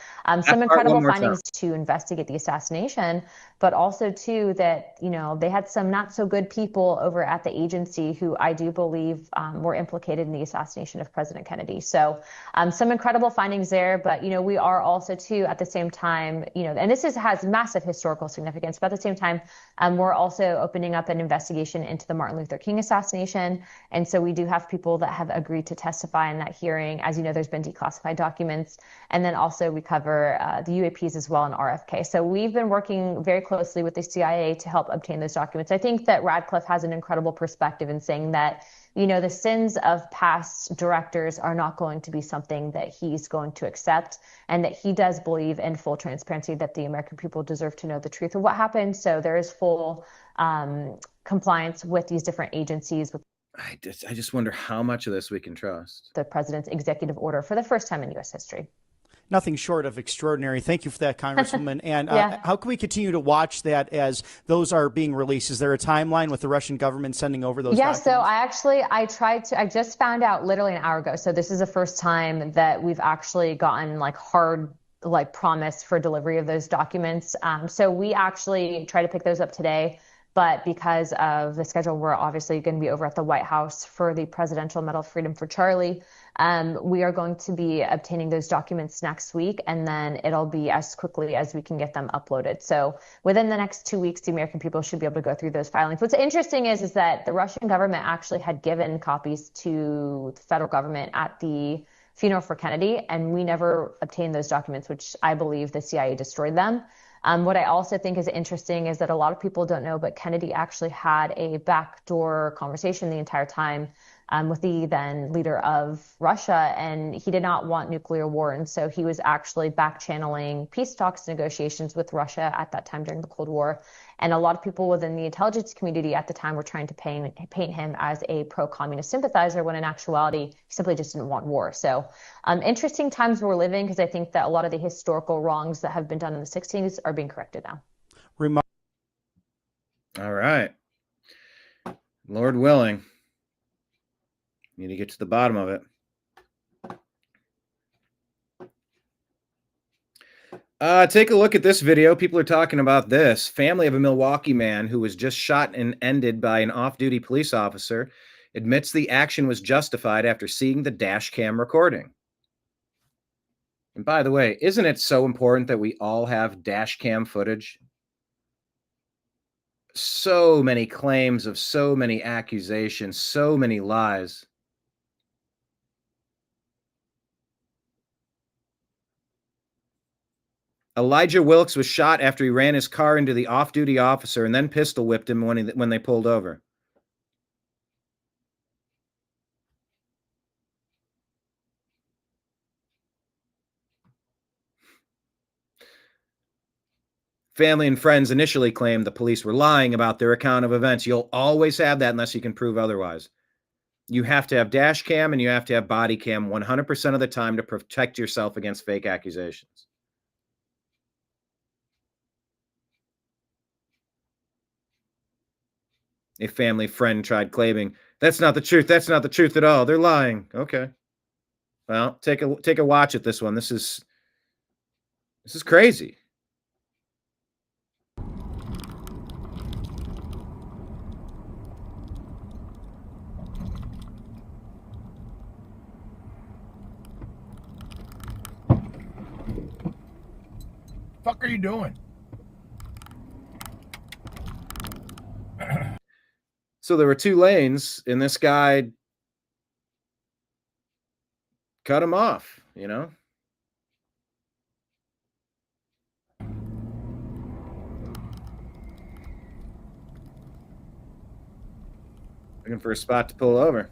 some incredible findings to investigate the assassination, but also too that, you know, they had some not so good people over at the agency who I do believe were implicated in the assassination of President Kennedy. So some incredible findings there, but, you know, we are also too at the same time, you know, and this has massive historical significance, but at the same time, we're also opening up an investigation into the Martin Luther King assassination. And so we do have people that have agreed to testify in that hearing. As you know, there's been declassified documents. And then also we cover the UAPs as well and RFK. So we've been working very closely with the CIA to help obtain those documents. I think that Radcliffe has an incredible perspective in saying that, you know, the sins of past directors are not going to be something that he's going to accept, and that he does believe in full transparency that the American people deserve to know the truth of what happened. So there is full compliance with these different agencies. I just wonder how much of this we can trust. The president's executive order for the first time in U.S. history. Nothing short of extraordinary. Thank you for that, Congresswoman. And how can we continue to watch that as those are being released? Is there a timeline with the Russian government sending over those documents? So I just found out literally an hour ago. So this is the first time that we've actually gotten hard promise for delivery of those documents. So we actually try to pick those up today. But because of the schedule, we're obviously going to be over at the White House for the Presidential Medal of Freedom for Charlie. We are going to be obtaining those documents next week, and then it'll be as quickly as we can get them uploaded. So within the next 2 weeks, the American people should be able to go through those filings. What's interesting is that the Russian government actually had given copies to the federal government at the funeral for Kennedy, and we never obtained those documents, which I believe the CIA destroyed them. What I also think is interesting is that a lot of people don't know, but Kennedy actually had a backdoor conversation the entire time with the then leader of Russia, and he did not want nuclear war. And so he was actually back channeling peace talks, negotiations with Russia at that time during the Cold War. And a lot of people within the intelligence community at the time were trying to paint him as a pro-communist sympathizer, when in actuality, he simply just didn't want war. So interesting times we're living, because I think that a lot of the historical wrongs that have been done in the 60s are being corrected now. All right. Lord willing. Need to get to the bottom of it. Take a look at this video. People are talking about this. Family of a Milwaukee man who was just shot and ended by an off-duty police officer admits the action was justified after seeing the dash cam recording. And by the way, isn't it so important that we all have dash cam footage? So many claims of so many accusations, so many lies. Elijah Wilkes was shot after he ran his car into the off-duty officer and then pistol whipped him when they pulled over. Family and friends initially claimed the police were lying about their account of events. You'll always have that unless you can prove otherwise. You have to have dash cam and you have to have body cam 100% of the time to protect yourself against fake accusations. A family friend tried claiming, "That's not the truth. That's not the truth at all. They're lying." Okay. Well, take a watch at this one. This is crazy. Fuck are you doing? So there were 2 lanes, and this guy cut him off, you know? Looking for a spot to pull over.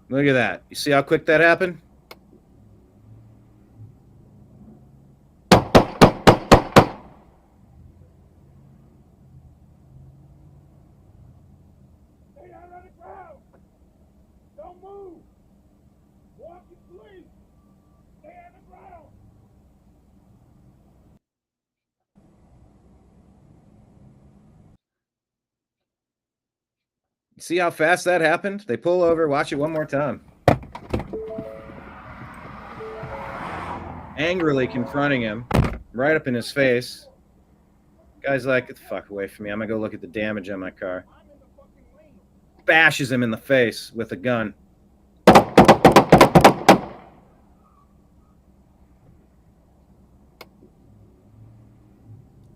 Look at that. You see how quick that happened? Stay out of the crowd. Don't move. Walk and please. Stay on the ground. See how fast that happened? They pull over. Watch it one more time. Angrily confronting him right up in his face. Guy's like, "Get the fuck away from me. I'm going to go look at the damage on my car." Bashes him in the face with a gun.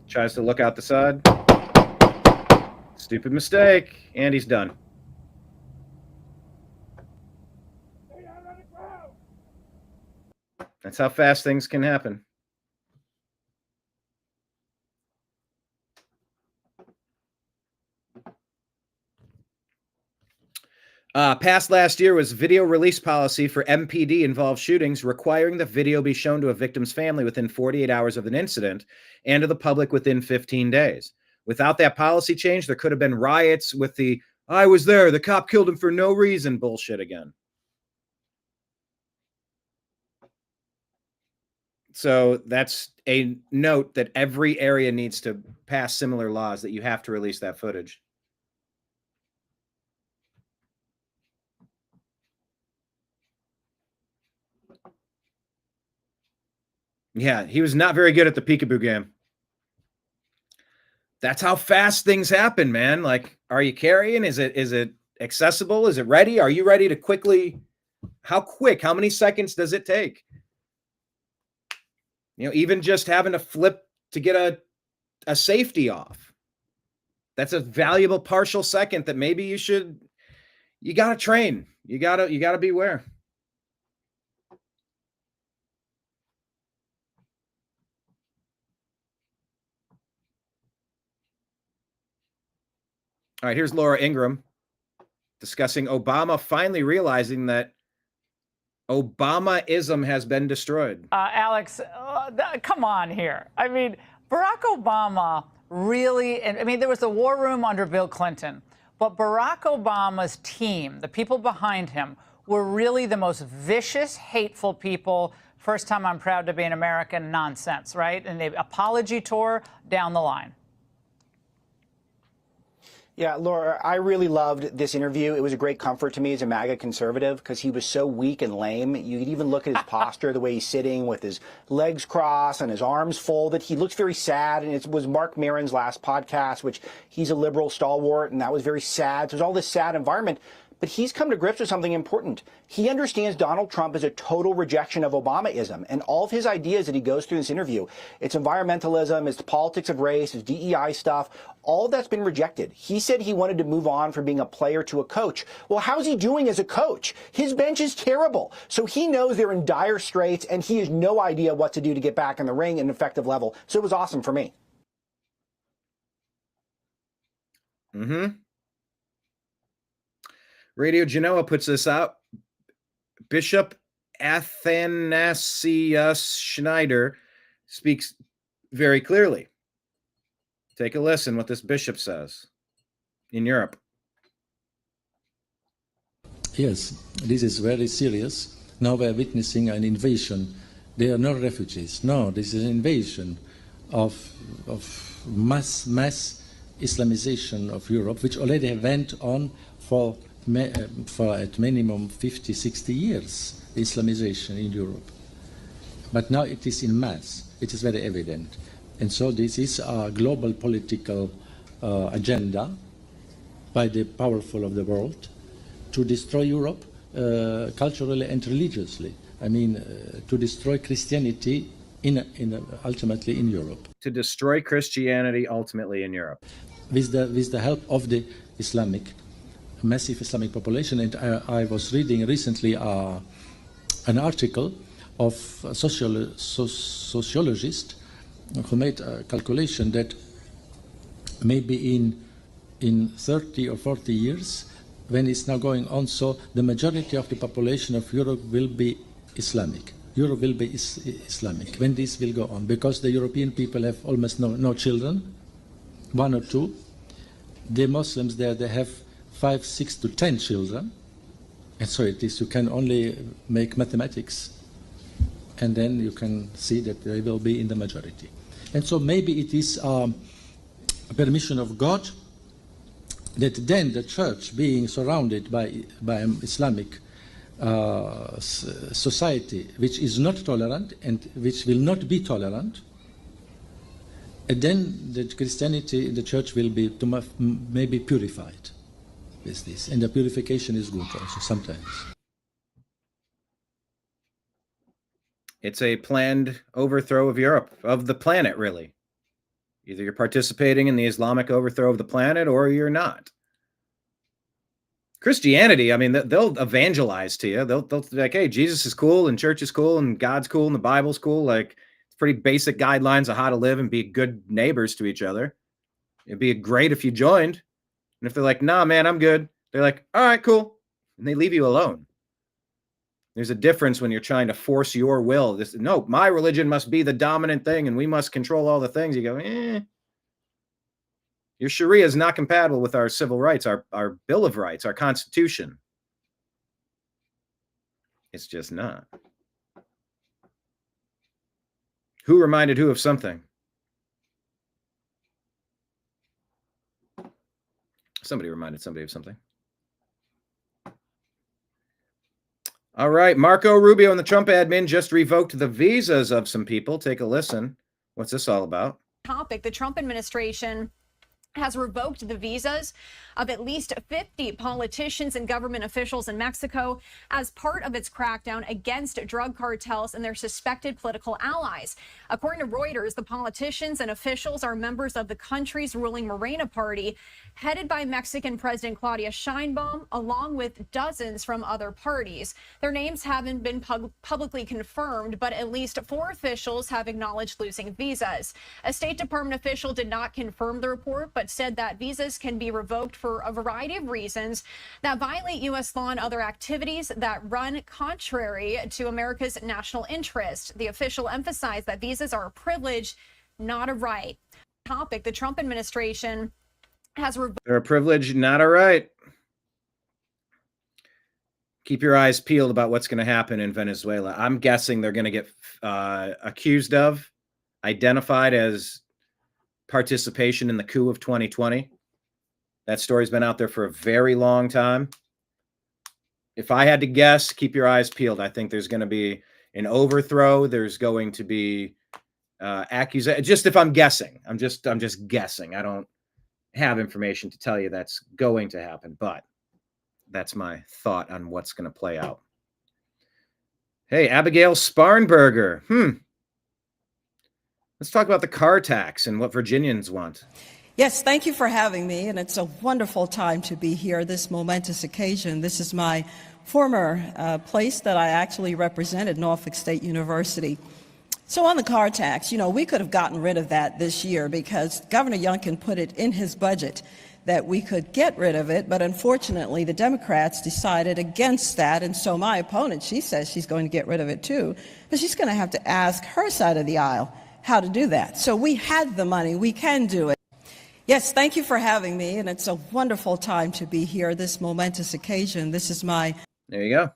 Tries to look out the side. Stupid mistake. And he's done. That's how fast things can happen. Passed last year was video release policy for MPD involved shootings, requiring the video be shown to a victim's family within 48 hours of an incident and to the public within 15 days. Without that policy change, there could have been riots with the "I was there, the cop killed him for no reason" bullshit again. So that's a note that every area needs to pass similar laws that you have to release that footage. Yeah, he was not very good at the peekaboo game. That's how fast things happen, man. Like, are you carrying? Is it accessible? Is it ready? Are you ready to quickly? How quick? How many seconds does it take? You know, even just having to flip to get a safety off. That's a valuable partial second that maybe you got to train. You got to beware. All right, here's Laura Ingraham discussing Obama finally realizing that Obamaism has been destroyed. Alex, come on here. I mean, Barack Obama really, I mean, there was a war room under Bill Clinton, but Barack Obama's team, the people behind him, were really the most vicious, hateful people. First time I'm proud to be an American nonsense, right? And the apology tour down the line. Yeah, Laura, I really loved this interview. It was a great comfort to me as a MAGA conservative because he was so weak and lame. You could even look at his posture, the way he's sitting with his legs crossed and his arms folded. He looks very sad. And it was Mark Maron's last podcast, which he's a liberal stalwart, and that was very sad. So there's all this sad environment. But he's come to grips with something important. He understands Donald Trump is a total rejection of Obamaism. And all of his ideas that he goes through in this interview, it's environmentalism, it's politics of race, it's DEI stuff, all of that's been rejected. He said he wanted to move on from being a player to a coach. Well, how's he doing as a coach? His bench is terrible. So he knows they're in dire straits, and he has no idea what to do to get back in the ring at an effective level. So it was awesome for me. Mm-hmm. Radio Genoa puts this out. Bishop Athanasius Schneider speaks very clearly. Take a listen what this bishop says in Europe. Yes, this is very serious. Now we're witnessing an invasion. They are not refugees. No, this is an invasion of mass Islamization of Europe, which already went on for at minimum 50, 60 years, Islamization in Europe. But now it is in mass. It is very evident. And so this is a global political agenda by the powerful of the world to destroy Europe culturally and religiously. I mean, to destroy Christianity ultimately in Europe. To destroy Christianity ultimately in Europe. With the help of the massive Islamic population. And I was reading recently an article of a sociologist who made a calculation that maybe in 30 or 40 years, when it's now going on, so the majority of the population of Europe will be Islamic. Europe will be Islamic when this will go on, because the European people have almost no children, 1 or 2. The Muslims there, they have 5, 6 to 10 children, and so it is. You can only make mathematics, and then you can see that they will be in the majority. And so maybe it is a permission of God that then the church, being surrounded by an Islamic society which is not tolerant and which will not be tolerant, and then the Christianity, the church will be maybe purified with this. And the purification is good also sometimes. It's a planned overthrow of Europe, of the planet, really. Either you're participating in the Islamic overthrow of the planet or you're not. Christianity, I mean, they'll evangelize to you. They'll be like, hey, Jesus is cool and church is cool and God's cool and the Bible's cool. Like, it's pretty basic guidelines of how to live and be good neighbors to each other. It'd be great if you joined. And if they're like, nah, man, I'm good. They're like, all right, cool. And they leave you alone. There's a difference when you're trying to force your will. No, my religion must be the dominant thing and we must control all the things. You go, Your Sharia is not compatible with our civil rights, our Bill of Rights, our Constitution. It's just not. Who reminded who of something? Somebody reminded somebody of something. All right. Marco Rubio and the Trump admin just revoked the visas of some people. Take a listen. What's this all about? Topic. The Trump administration has revoked the visas of at least 50 politicians and government officials in Mexico as part of its crackdown against drug cartels and their suspected political allies. According to Reuters, the politicians and officials are members of the country's ruling Morena party, headed by Mexican President Claudia Sheinbaum, along with dozens from other parties. Their names haven't been publicly confirmed, but at least 4 officials have acknowledged losing visas. A State Department official did not confirm the report, but said that visas can be revoked for a variety of reasons that violate U.S. law and other activities that run contrary to America's national interest. The official emphasized that visas are a privilege, not a right. Topic. The Trump administration has revoked. They're a privilege, not a right. Keep your eyes peeled about what's going to happen in Venezuela. I'm guessing they're going to get accused of, identified as participation in the coup of 2020. That story's been out there for a very long time. If I had to guess, keep your eyes peeled. I think there's going to be an overthrow. There's going to be accusation. Just if I'm guessing, I'm just guessing. I don't have information to tell you that's going to happen, but that's my thought on what's going to play out. Hey, Abigail Sparnberger. Let's talk about the car tax and what Virginians want. Yes, thank you for having me, and it's a wonderful time to be here, this momentous occasion. This is my former place that I actually represented, Norfolk State University. So on the car tax, we could have gotten rid of that this year because Governor Youngkin put it in his budget that we could get rid of it, but unfortunately the Democrats decided against that, and so my opponent, she says she's going to get rid of it too, but she's going to have to ask her side of the aisle how to do that. So we had the money, we can do it. Yes, thank you for having me, and it's a wonderful time to be here, this momentous occasion. This is my... There you go.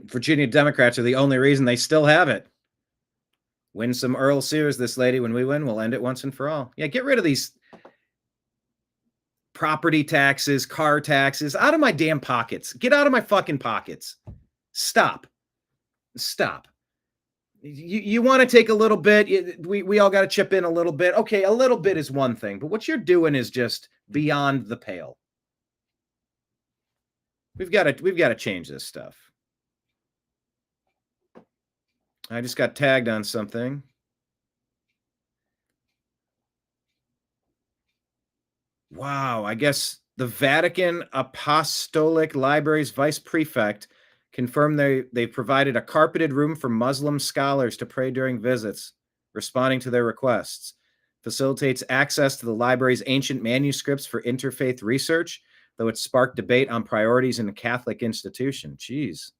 Virginia Democrats are the only reason they still have it. Win some Earl Sears, this lady. When we win, we'll end it once and for all. Yeah, get rid of these property taxes, car taxes, out of my damn pockets. Get out of my fucking pockets. Stop. You want to take a little bit. We all got to chip in a little bit. Okay, a little bit is one thing, but what you're doing is just beyond the pale. We've got to change this stuff. I just got tagged on something. Wow, I guess the Vatican Apostolic Library's vice prefect confirmed they provided a carpeted room for Muslim scholars to pray during visits, responding to their requests. Facilitates access to the library's ancient manuscripts for interfaith research, though it sparked debate on priorities in a Catholic institution. Jeez.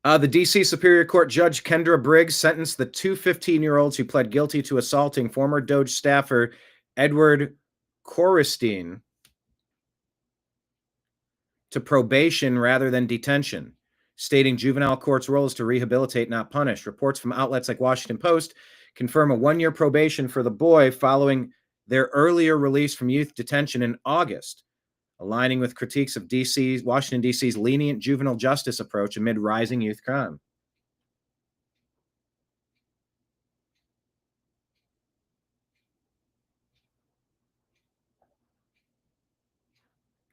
The D.C. Superior Court Judge Kendra Briggs sentenced the 2 15-year-olds who pled guilty to assaulting former Doge staffer Edward Korestein to probation rather than detention, stating juvenile court's role is to rehabilitate, not punish. Reports from outlets like Washington Post confirm a 1-year probation for the boy following their earlier release from youth detention in August, aligning with critiques of Washington, D.C.'s lenient juvenile justice approach amid rising youth crime.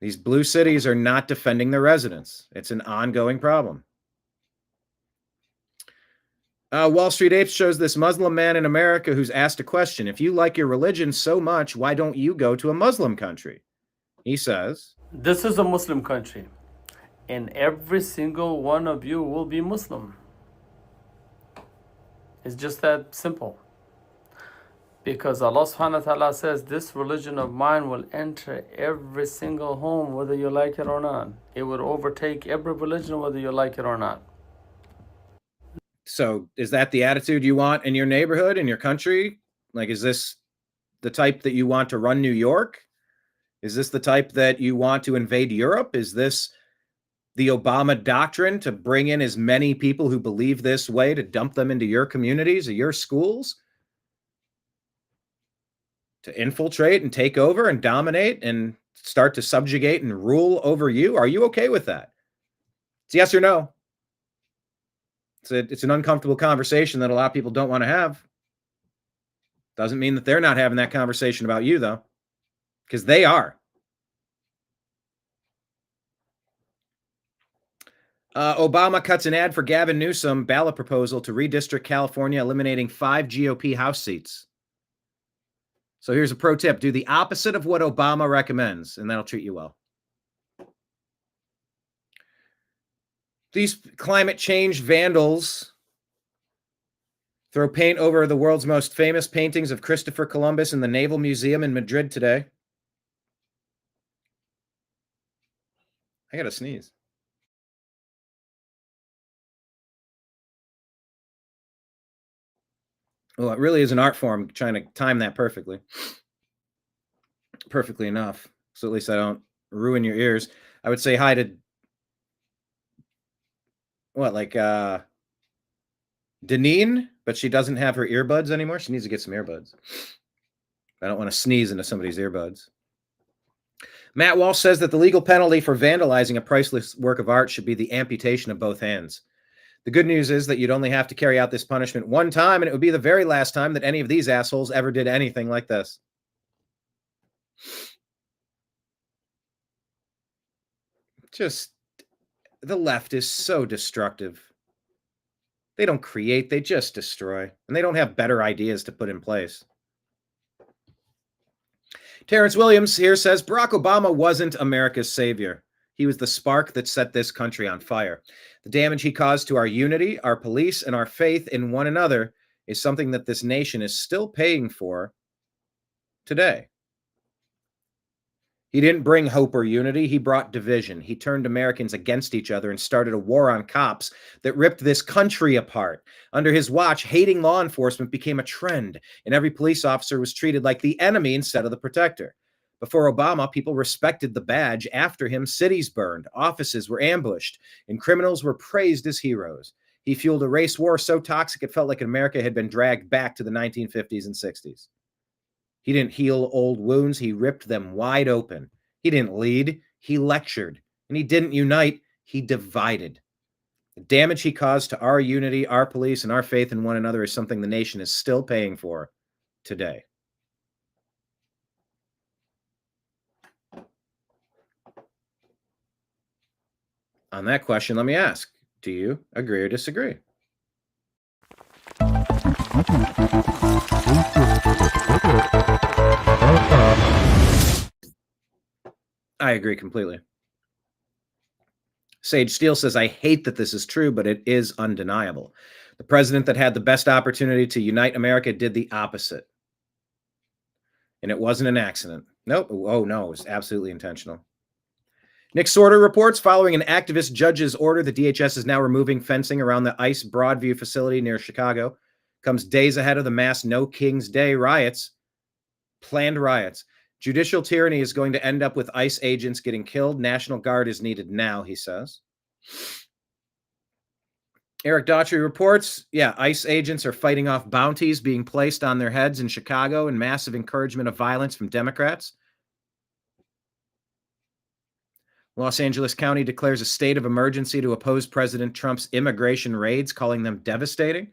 These blue cities are not defending their residents. It's an ongoing problem. Wall Street Apes shows this Muslim man in America who's asked a question. If you like your religion so much, why don't you go to a Muslim country? He says, this is a Muslim country, and every single one of you will be Muslim. It's just that simple. Because Allah subhanahu wa ta'ala says, this religion of mine will enter every single home, whether you like it or not. It would overtake every religion, whether you like it or not. So is that the attitude you want in your neighborhood, in your country? Like, is this the type that you want to run New York? Is this the type that you want to invade Europe? Is this the Obama doctrine to bring in as many people who believe this way to dump them into your communities or your schools? To infiltrate and take over and dominate and start to subjugate and rule over you? Are you okay with that? It's yes or no. It's an uncomfortable conversation that a lot of people don't want to have. Doesn't mean that they're not having that conversation about you, though, because they are. Obama cuts an ad for Gavin Newsom ballot proposal to redistrict California, eliminating 5 GOP House seats. So here's a pro tip. Do the opposite of what Obama recommends, and that'll treat you well. These climate change vandals throw paint over the world's most famous paintings of Christopher Columbus in the Naval Museum in Madrid today. I gotta sneeze. Well, it really is an art form, trying to time that perfectly. Perfectly enough. So at least I don't ruin your ears. I would say hi to Deneen, but she doesn't have her earbuds anymore. She needs to get some earbuds. I don't want to sneeze into somebody's earbuds. Matt Walsh says that the legal penalty for vandalizing a priceless work of art should be the amputation of both hands. The good news is that you'd only have to carry out this punishment one time, and it would be the very last time that any of these assholes ever did anything like this. Just, the left is so destructive. They don't create, they just destroy. And they don't have better ideas to put in place. Terrence Williams here says, Barack Obama wasn't America's savior. He was the spark that set this country on fire. The damage he caused to our unity, our police, and our faith in one another is something that this nation is still paying for today. He didn't bring hope or unity. He brought division. He turned Americans against each other and started a war on cops that ripped this country apart. Under his watch, hating law enforcement became a trend, and every police officer was treated like the enemy instead of the protector. Before Obama, people respected the badge. After him, cities burned, offices were ambushed, and criminals were praised as heroes. He fueled a race war so toxic it felt like America had been dragged back to the 1950s and 60s. He didn't heal old wounds. He ripped them wide open. He didn't lead. He lectured. And he didn't unite. He divided. The damage he caused to our unity, our police, and our faith in one another is something the nation is still paying for today. On that question, let me ask, do you agree or disagree? I agree completely. Sage Steele says, I hate that this is true, but it is undeniable. The president that had the best opportunity to unite America did the opposite. And it wasn't an accident. Nope. Oh, no, it was absolutely intentional. Nick Sorter reports, following an activist judge's order, the DHS is now removing fencing around the ICE Broadview facility near Chicago. Comes days ahead of the mass No King's Day riots, planned riots. Judicial tyranny is going to end up with ICE agents getting killed. National Guard is needed now, he says. Eric Daughtry reports, ICE agents are fighting off bounties being placed on their heads in Chicago and massive encouragement of violence from Democrats. Los Angeles County declares a state of emergency to oppose President Trump's immigration raids, calling them devastating.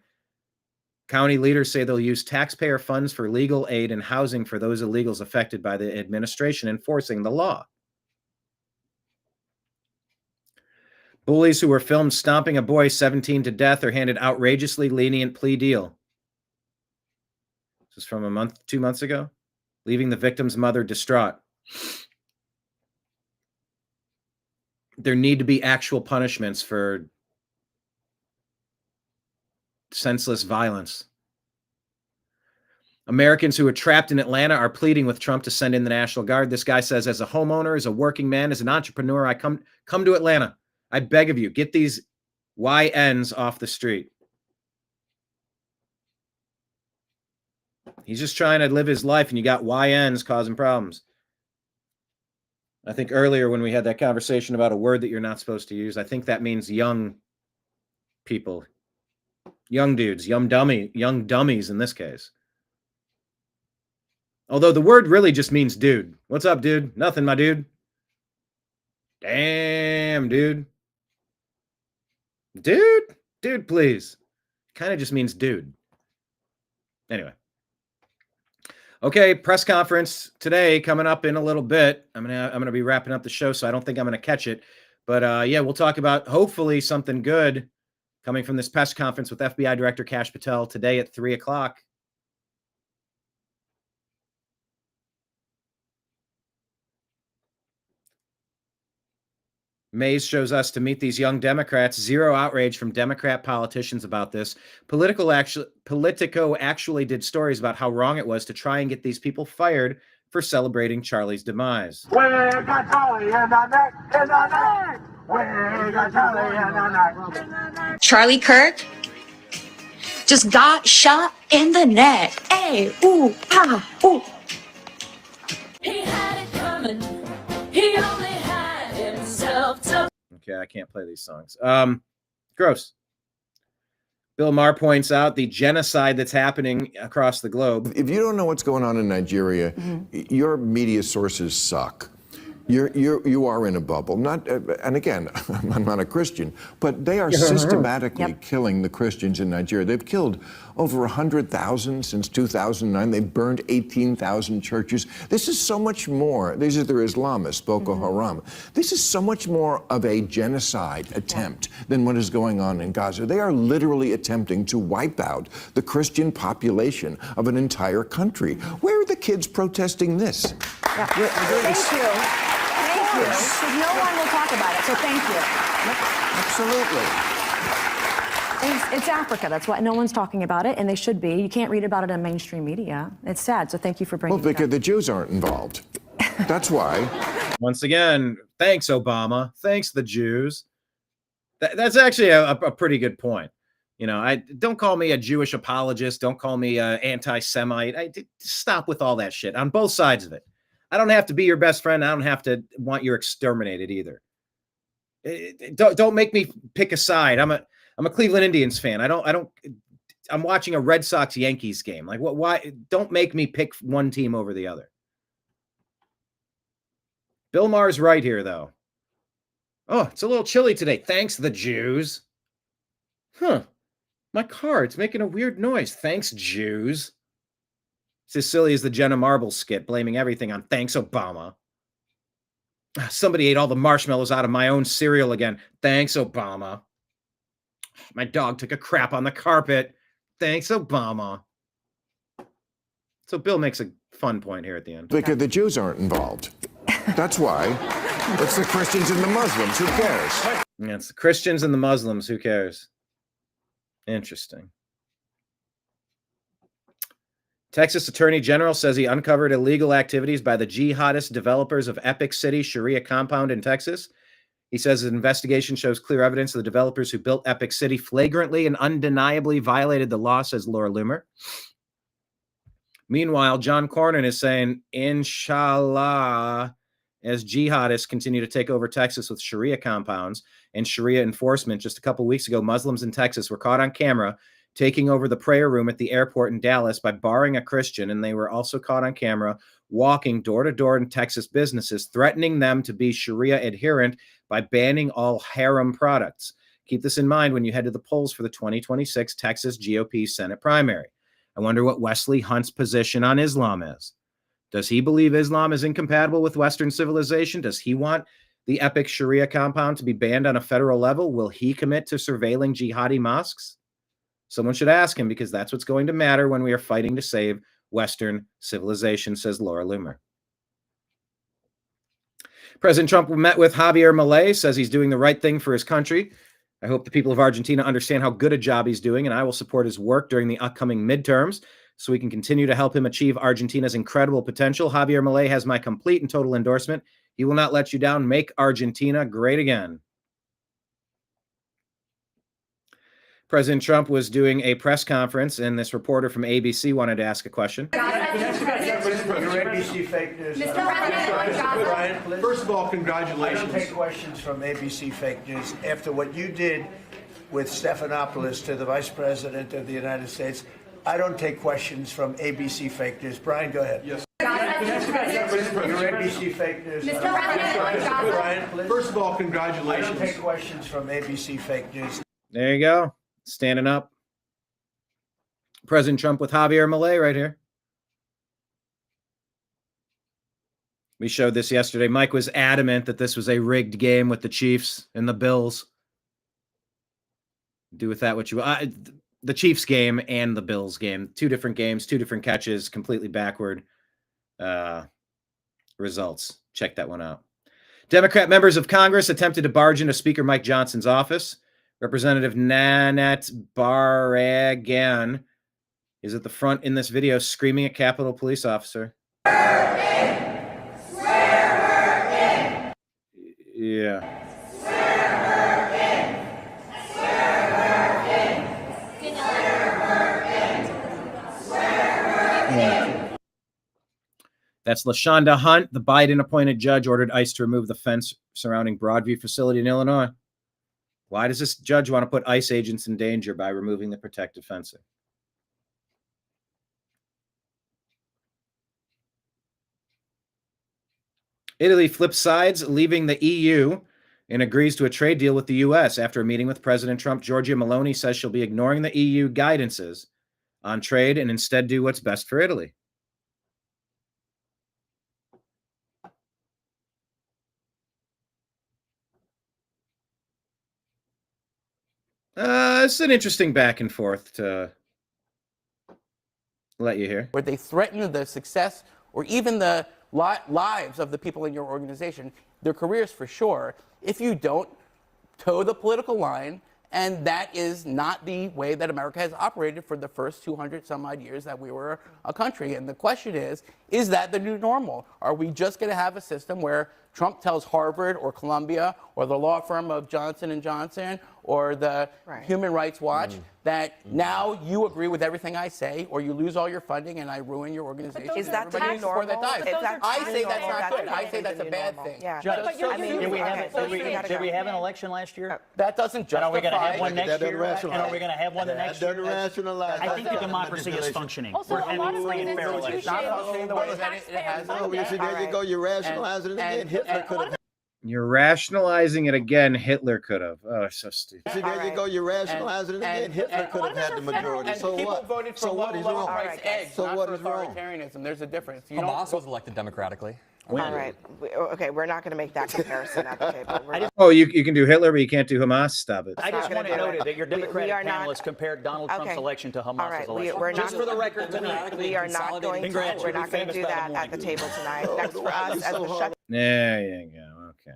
County leaders say they'll use taxpayer funds for legal aid and housing for those illegals affected by the administration enforcing the law. Bullies who were filmed stomping a boy 17 to death are handed outrageously lenient plea deal. This is from 2 months ago, leaving the victim's mother distraught. There need to be actual punishments for senseless violence. Americans who are trapped in Atlanta are pleading with Trump to send in the National Guard. This guy says, as a homeowner, as a working man, as an entrepreneur, I come to Atlanta. I beg of you, get these YNs off the street. He's just trying to live his life, and you got YNs causing problems. I think earlier when we had that conversation about a word that you're not supposed to use, I think that means young people, young dudes, young dummies in this case. Although the word really just means dude. What's up, dude? Nothing, my dude. Damn, dude. Dude, please. Kind of just means dude. Anyway. Okay, press conference today coming up in a little bit. I'm gonna be wrapping up the show, so I don't think I'm gonna catch it. But yeah, we'll talk about hopefully something good coming from this press conference with FBI Director Kash Patel today at 3:00. Mays shows us to meet these young Democrats. Zero outrage from Democrat politicians about this. Politico actually did stories about how wrong it was to try and get these people fired for celebrating Charlie's demise. We got Charlie in the neck, in the neck. We got Charlie in the neck. Charlie Kirk just got shot in the neck. Hey, ooh, ah, ooh. He had it coming. He only had himself to. Okay, I can't play these songs. Gross. Bill Maher points out the genocide that's happening across the globe. If you don't know what's going on in Nigeria, your media sources suck. You are in a bubble. Not, and again, I'm not a Christian, but they are systematically killing the Christians in Nigeria. They've killed over 100,000 since 2009. They've burned 18,000 churches. This is so much more. These are their Islamists, Boko Haram. This is so much more of a genocide attempt than what is going on in Gaza. They are literally attempting to wipe out the Christian population of an entire country. Where are the kids protesting this? Thank you. Because no one will talk about it, so thank you. Absolutely. It's Africa. That's why no one's talking about it, and they should be. You can't read about it in mainstream media. It's sad, so thank you for bringing it up. Well, because the Jews aren't involved. That's why. Once again, thanks, Obama. Thanks, the Jews. That's actually a pretty good point. You know, don't call me a Jewish apologist. Don't call me an anti-Semite. Stop with all that shit on both sides of it. I don't have to be your best friend. I don't have to want you exterminated either. Don't make me pick a side. I'm a Cleveland Indians fan. I'm watching a Red Sox Yankees game. Like what? Why? Don't make me pick one team over the other. Bill Maher's right here, though. Oh, it's a little chilly today. Thanks, the Jews. Huh. My car, it's making a weird noise. Thanks, Jews. It's as silly as the Jenna Marbles skit, blaming everything on thanks, Obama. Somebody ate all the marshmallows out of my own cereal again. Thanks, Obama. My dog took a crap on the carpet. Thanks, Obama. So Bill makes a fun point here at the end. Because the Jews aren't involved. That's why. It's the Christians and the Muslims. Who cares? Yeah, it's the Christians and the Muslims. Who cares? Interesting. Texas Attorney General says he uncovered illegal activities by the jihadist developers of Epic City Sharia compound in Texas. He says his investigation shows clear evidence of the developers who built Epic City flagrantly and undeniably violated the law, says Laura Loomer. Meanwhile, John Cornyn is saying, Inshallah, as jihadists continue to take over Texas with Sharia compounds and Sharia enforcement. Just a couple weeks ago, Muslims in Texas were caught on camera taking over the prayer room at the airport in Dallas by barring a Christian, and they were also caught on camera walking door to door in Texas businesses, threatening them to be Sharia adherent by banning all haram products. Keep this in mind when you head to the polls for the 2026 Texas GOP Senate primary. I wonder what Wesley Hunt's position on Islam is. Does he believe Islam is incompatible with Western civilization? Does he want the Epic Sharia compound to be banned on a federal level? Will he commit to surveilling jihadi mosques? Someone should ask him, because that's what's going to matter when we are fighting to save Western civilization, says Laura Loomer. President Trump met with Javier Milei, says he's doing the right thing for his country. I hope the people of Argentina understand how good a job he's doing, and I will support his work during the upcoming midterms so we can continue to help him achieve Argentina's incredible potential. Javier Milei has my complete and total endorsement. He will not let you down. Make Argentina great again. President Trump was doing a press conference, and this reporter from ABC wanted to ask a question. You ready to be ABC fake news. Mr. President, Brian, please. First of all, I congratulations. don't take questions from ABC fake news after what you did with Stephanopoulos to the Vice President of the United States. I don't take questions from ABC fake news. Brian, go ahead. Yes. Your ABC fake news. Mr. President, Brian, please. First of all, I congratulations. don't take questions from ABC fake news. There you go. Standing up. President Trump with Javier Milei right here. We showed this yesterday. Mike was adamant that this was a rigged game with the Chiefs and the Bills. Do with that what you want. The Chiefs game and the Bills game. Two different games, two different catches, completely backward results. Check that one out. Democrat members of Congress attempted to barge into Speaker Mike Johnson's office. Representative Nanette Barragan is at the front in this video screaming at Capitol Police officer. Yeah. That's LaShonda Hunt. The Biden-appointed judge ordered ICE to remove the fence surrounding Broadview facility in Illinois. Why does this judge want to put ICE agents in danger by removing the protective fencing? Italy flips sides, leaving the EU, and agrees to a trade deal with the U.S. After a meeting with President Trump, Giorgia Meloni says she'll be ignoring the EU guidances on trade and instead do what's best for Italy. It's an interesting back and forth to let you hear. Where they threaten the success or even the lives of the people in your organization, their careers for sure, if you don't toe the political line. And that is not the way that America has operated for the first 200 some odd years that we were a country. And the question is that the new normal? Are we just going to have a system where Trump tells Harvard or Columbia or the law firm of Johnson & Johnson or the Human Rights Watch that now you agree with everything I say or you lose all your funding and I ruin your organization? Is that the Everybody new normal? that dies. I say that's not good. I I say that's a bad thing. Yeah. Did we have an election last year? That doesn't justify. And are we going to have one next year? rationalize. And are we going to have one the next year? I think the democracy is functioning. Also, We're a lot having of free and fair institutions- elections. Not functioning the way that it has. Oh, yes, there you go. You're rationalizing it again. Hitler could have. You're rationalizing it again. Hitler could have. Oh, so stupid. See, there you go. You're rationalizing it again. Hitler could have had the majority. So what? Voted for So what is wrong? Eggs, So not what for is wrong? authoritarianism. There's a difference. Hamas was elected democratically. All right. Okay, we're not going to make that comparison at the table. Oh, you can do Hitler, but you can't do Hamas. Stop it. I just want to note that your Democratic are not- panelists compared Donald Trump's Okay. election to Hamas's All right, election. we're Just not, for the record tonight. we are not going to. Congrats, We're you'll be not going to famous do by the that at morning. the table tonight. Next for us as the shut. There you go. Okay.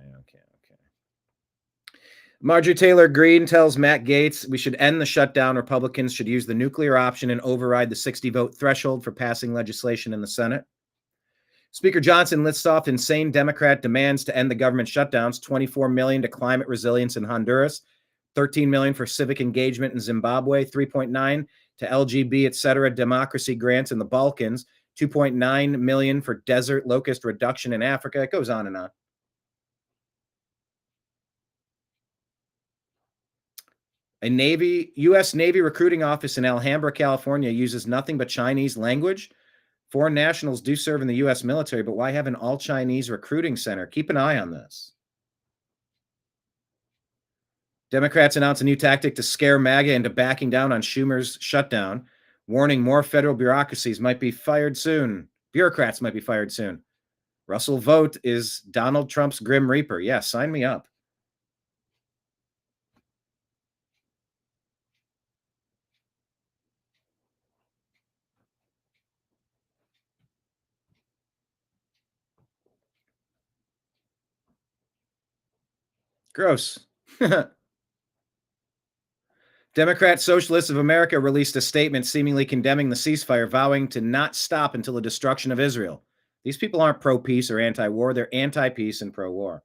Marjorie Taylor Greene tells Matt Gaetz we should end the shutdown. Republicans should use the nuclear option and override the 60-vote threshold for passing legislation in the Senate. Speaker Johnson lists off insane Democrat demands to end the government shutdowns: $24 million to climate resilience in Honduras, $13 million for civic engagement in Zimbabwe, $3.9 to LGB, etc. democracy grants in the Balkans, $2.9 million for desert locust reduction in Africa. It goes on and on. A U.S. Navy recruiting office in Alhambra, California uses nothing but Chinese language. Foreign nationals do serve in the U.S. military, but why have an all-Chinese recruiting center? Keep an eye on this. Democrats announce a new tactic to scare MAGA into backing down on Schumer's shutdown, warning more federal bureaucracies might be fired soon. Bureaucrats might be fired soon. Russell Vogt is Donald Trump's Grim Reaper. Yeah, sign me up. Gross. Democrat Socialists of America released a statement seemingly condemning the ceasefire, vowing to not stop until the destruction of Israel. These people aren't pro-peace or anti-war. They're anti-peace and pro-war.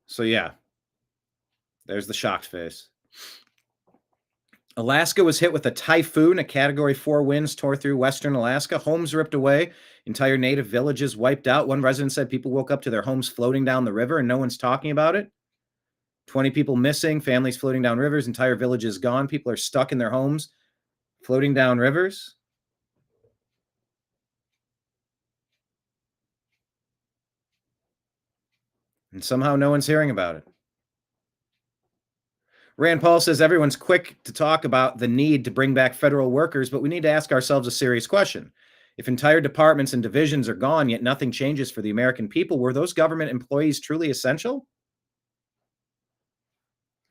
So, yeah. There's the shocked face. Alaska was hit with a typhoon. A Category 4 winds tore through western Alaska. Homes ripped away. Entire native villages wiped out. One resident said people woke up to their homes floating down the river and no one's talking about it. 20 people missing. Families floating down rivers. Entire villages gone. People are stuck in their homes floating down rivers. And somehow no one's hearing about it. Rand Paul says everyone's quick to talk about the need to bring back federal workers, but we need to ask ourselves a serious question. If entire departments and divisions are gone, yet nothing changes for the American people, were those government employees truly essential?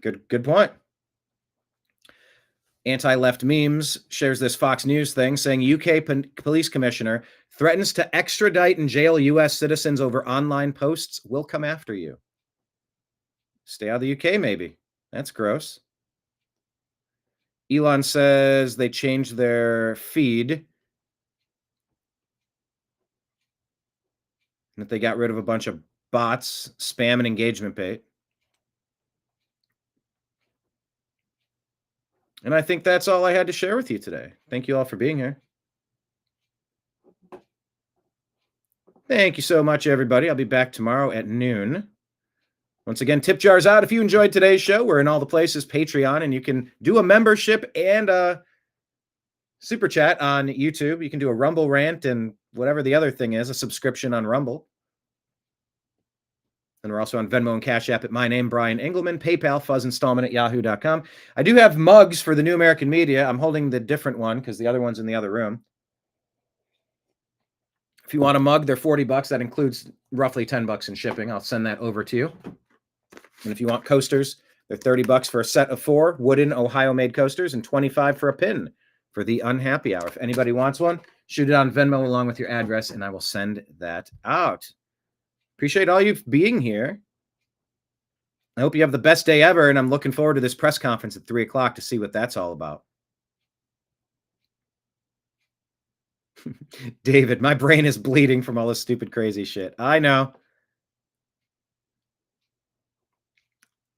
Good point. Anti-left memes shares this Fox News thing saying UK police commissioner threatens to extradite and jail US citizens over online posts. Will come after you. Stay out of the UK, maybe. That's gross. Elon says they changed their feed. And that they got rid of a bunch of bots, spam, and engagement bait. And I think that's all I had to share with you today. Thank you all for being here. Thank you so much, everybody. I'll be back tomorrow at noon. Once again, tip jars out. If you enjoyed today's show, we're in all the places, Patreon, and you can do a membership and a super chat on YouTube. You can do a Rumble rant and whatever the other thing is, a subscription on Rumble. And we're also on Venmo and Cash App at my name, Brian Engelman, PayPal, fuzzinstallment@yahoo.com. I do have mugs for the New American Media. I'm holding the different one because the other one's in the other room. If you want a mug, they're $40. That includes roughly $10 in shipping. I'll send that over to you. And if you want coasters, they're $30 for a set of 4 wooden Ohio-made coasters and $25 for a pin for the Unhappy Hour. If anybody wants one, shoot it on Venmo along with your address, and I will send that out. Appreciate all you being here. I hope you have the best day ever, and I'm looking forward to this press conference at 3 o'clock to see what that's all about. David, my brain is bleeding from all this stupid, crazy shit. I know.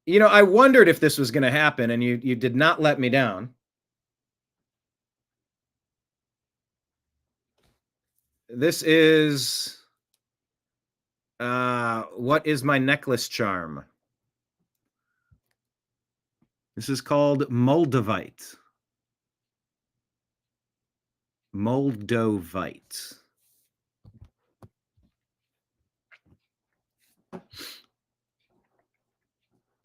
You know, I wondered if this was going to happen, and you did not let me down. This is what is my necklace charm? This is called Moldavite. Moldovite.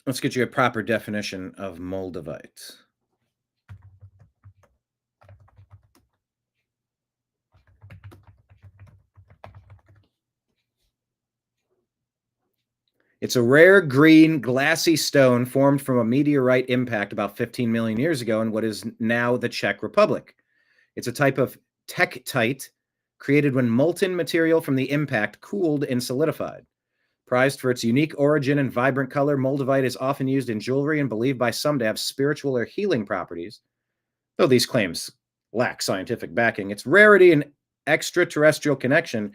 Let's get you a proper definition of Moldavite. It's a rare green glassy stone formed from a meteorite impact about 15 million years ago in what is now the Czech Republic. It's a type of tektite created when molten material from the impact cooled and solidified. Prized for its unique origin and vibrant color, Moldavite is often used in jewelry and believed by some to have spiritual or healing properties. Though these claims lack scientific backing, its rarity and extraterrestrial connection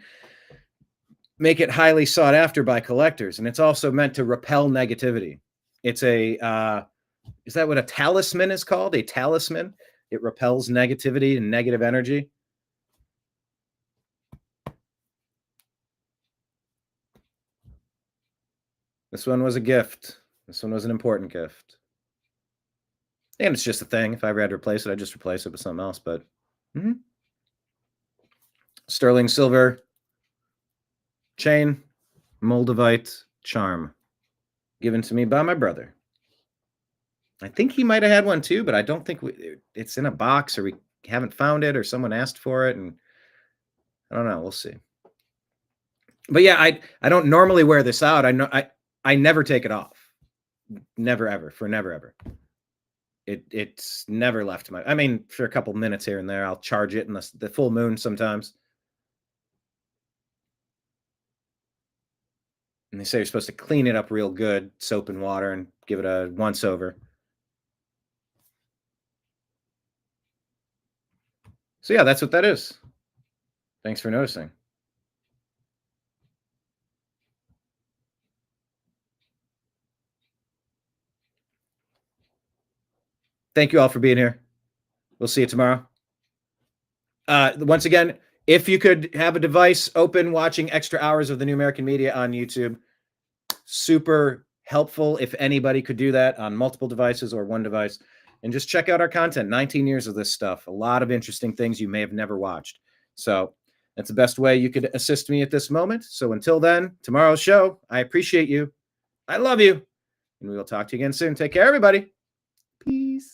make it highly sought after by collectors, and it's also meant to repel negativity. It's a, is that what a talisman is called? A talisman? It repels negativity and negative energy. This one was a gift. This one was an important gift. And it's just a thing. If I ever had to replace it, I'd just replace it with something else. But sterling silver chain, Moldavite charm, given to me by my brother. I think he might have had one too, but I don't think it's in a box, or we haven't found it, or someone asked for it, and I don't know. We'll see. But yeah, I don't normally wear this out. I never take it off. Never ever. For never ever. It's never left my. I mean, for a couple minutes here and there, I'll charge it in the full moon sometimes. And they say you're supposed to clean it up real good, soap and water, and give it a once over. So yeah, that's what that is. Thanks for noticing. Thank you all for being here. We'll see you tomorrow. Once again, if you could have a device open watching extra hours of the New American Media on YouTube, super helpful if anybody could do that on multiple devices or one device. And just check out our content. 19 years of this stuff. A lot of interesting things you may have never watched. So that's the best way you could assist me at this moment. So until then, tomorrow's show, I appreciate you. I love you. And we will talk to you again soon. Take care, everybody. Peace.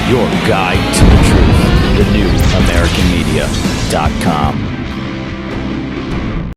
Your guide to the truth. TheNewAmericanMedia.com.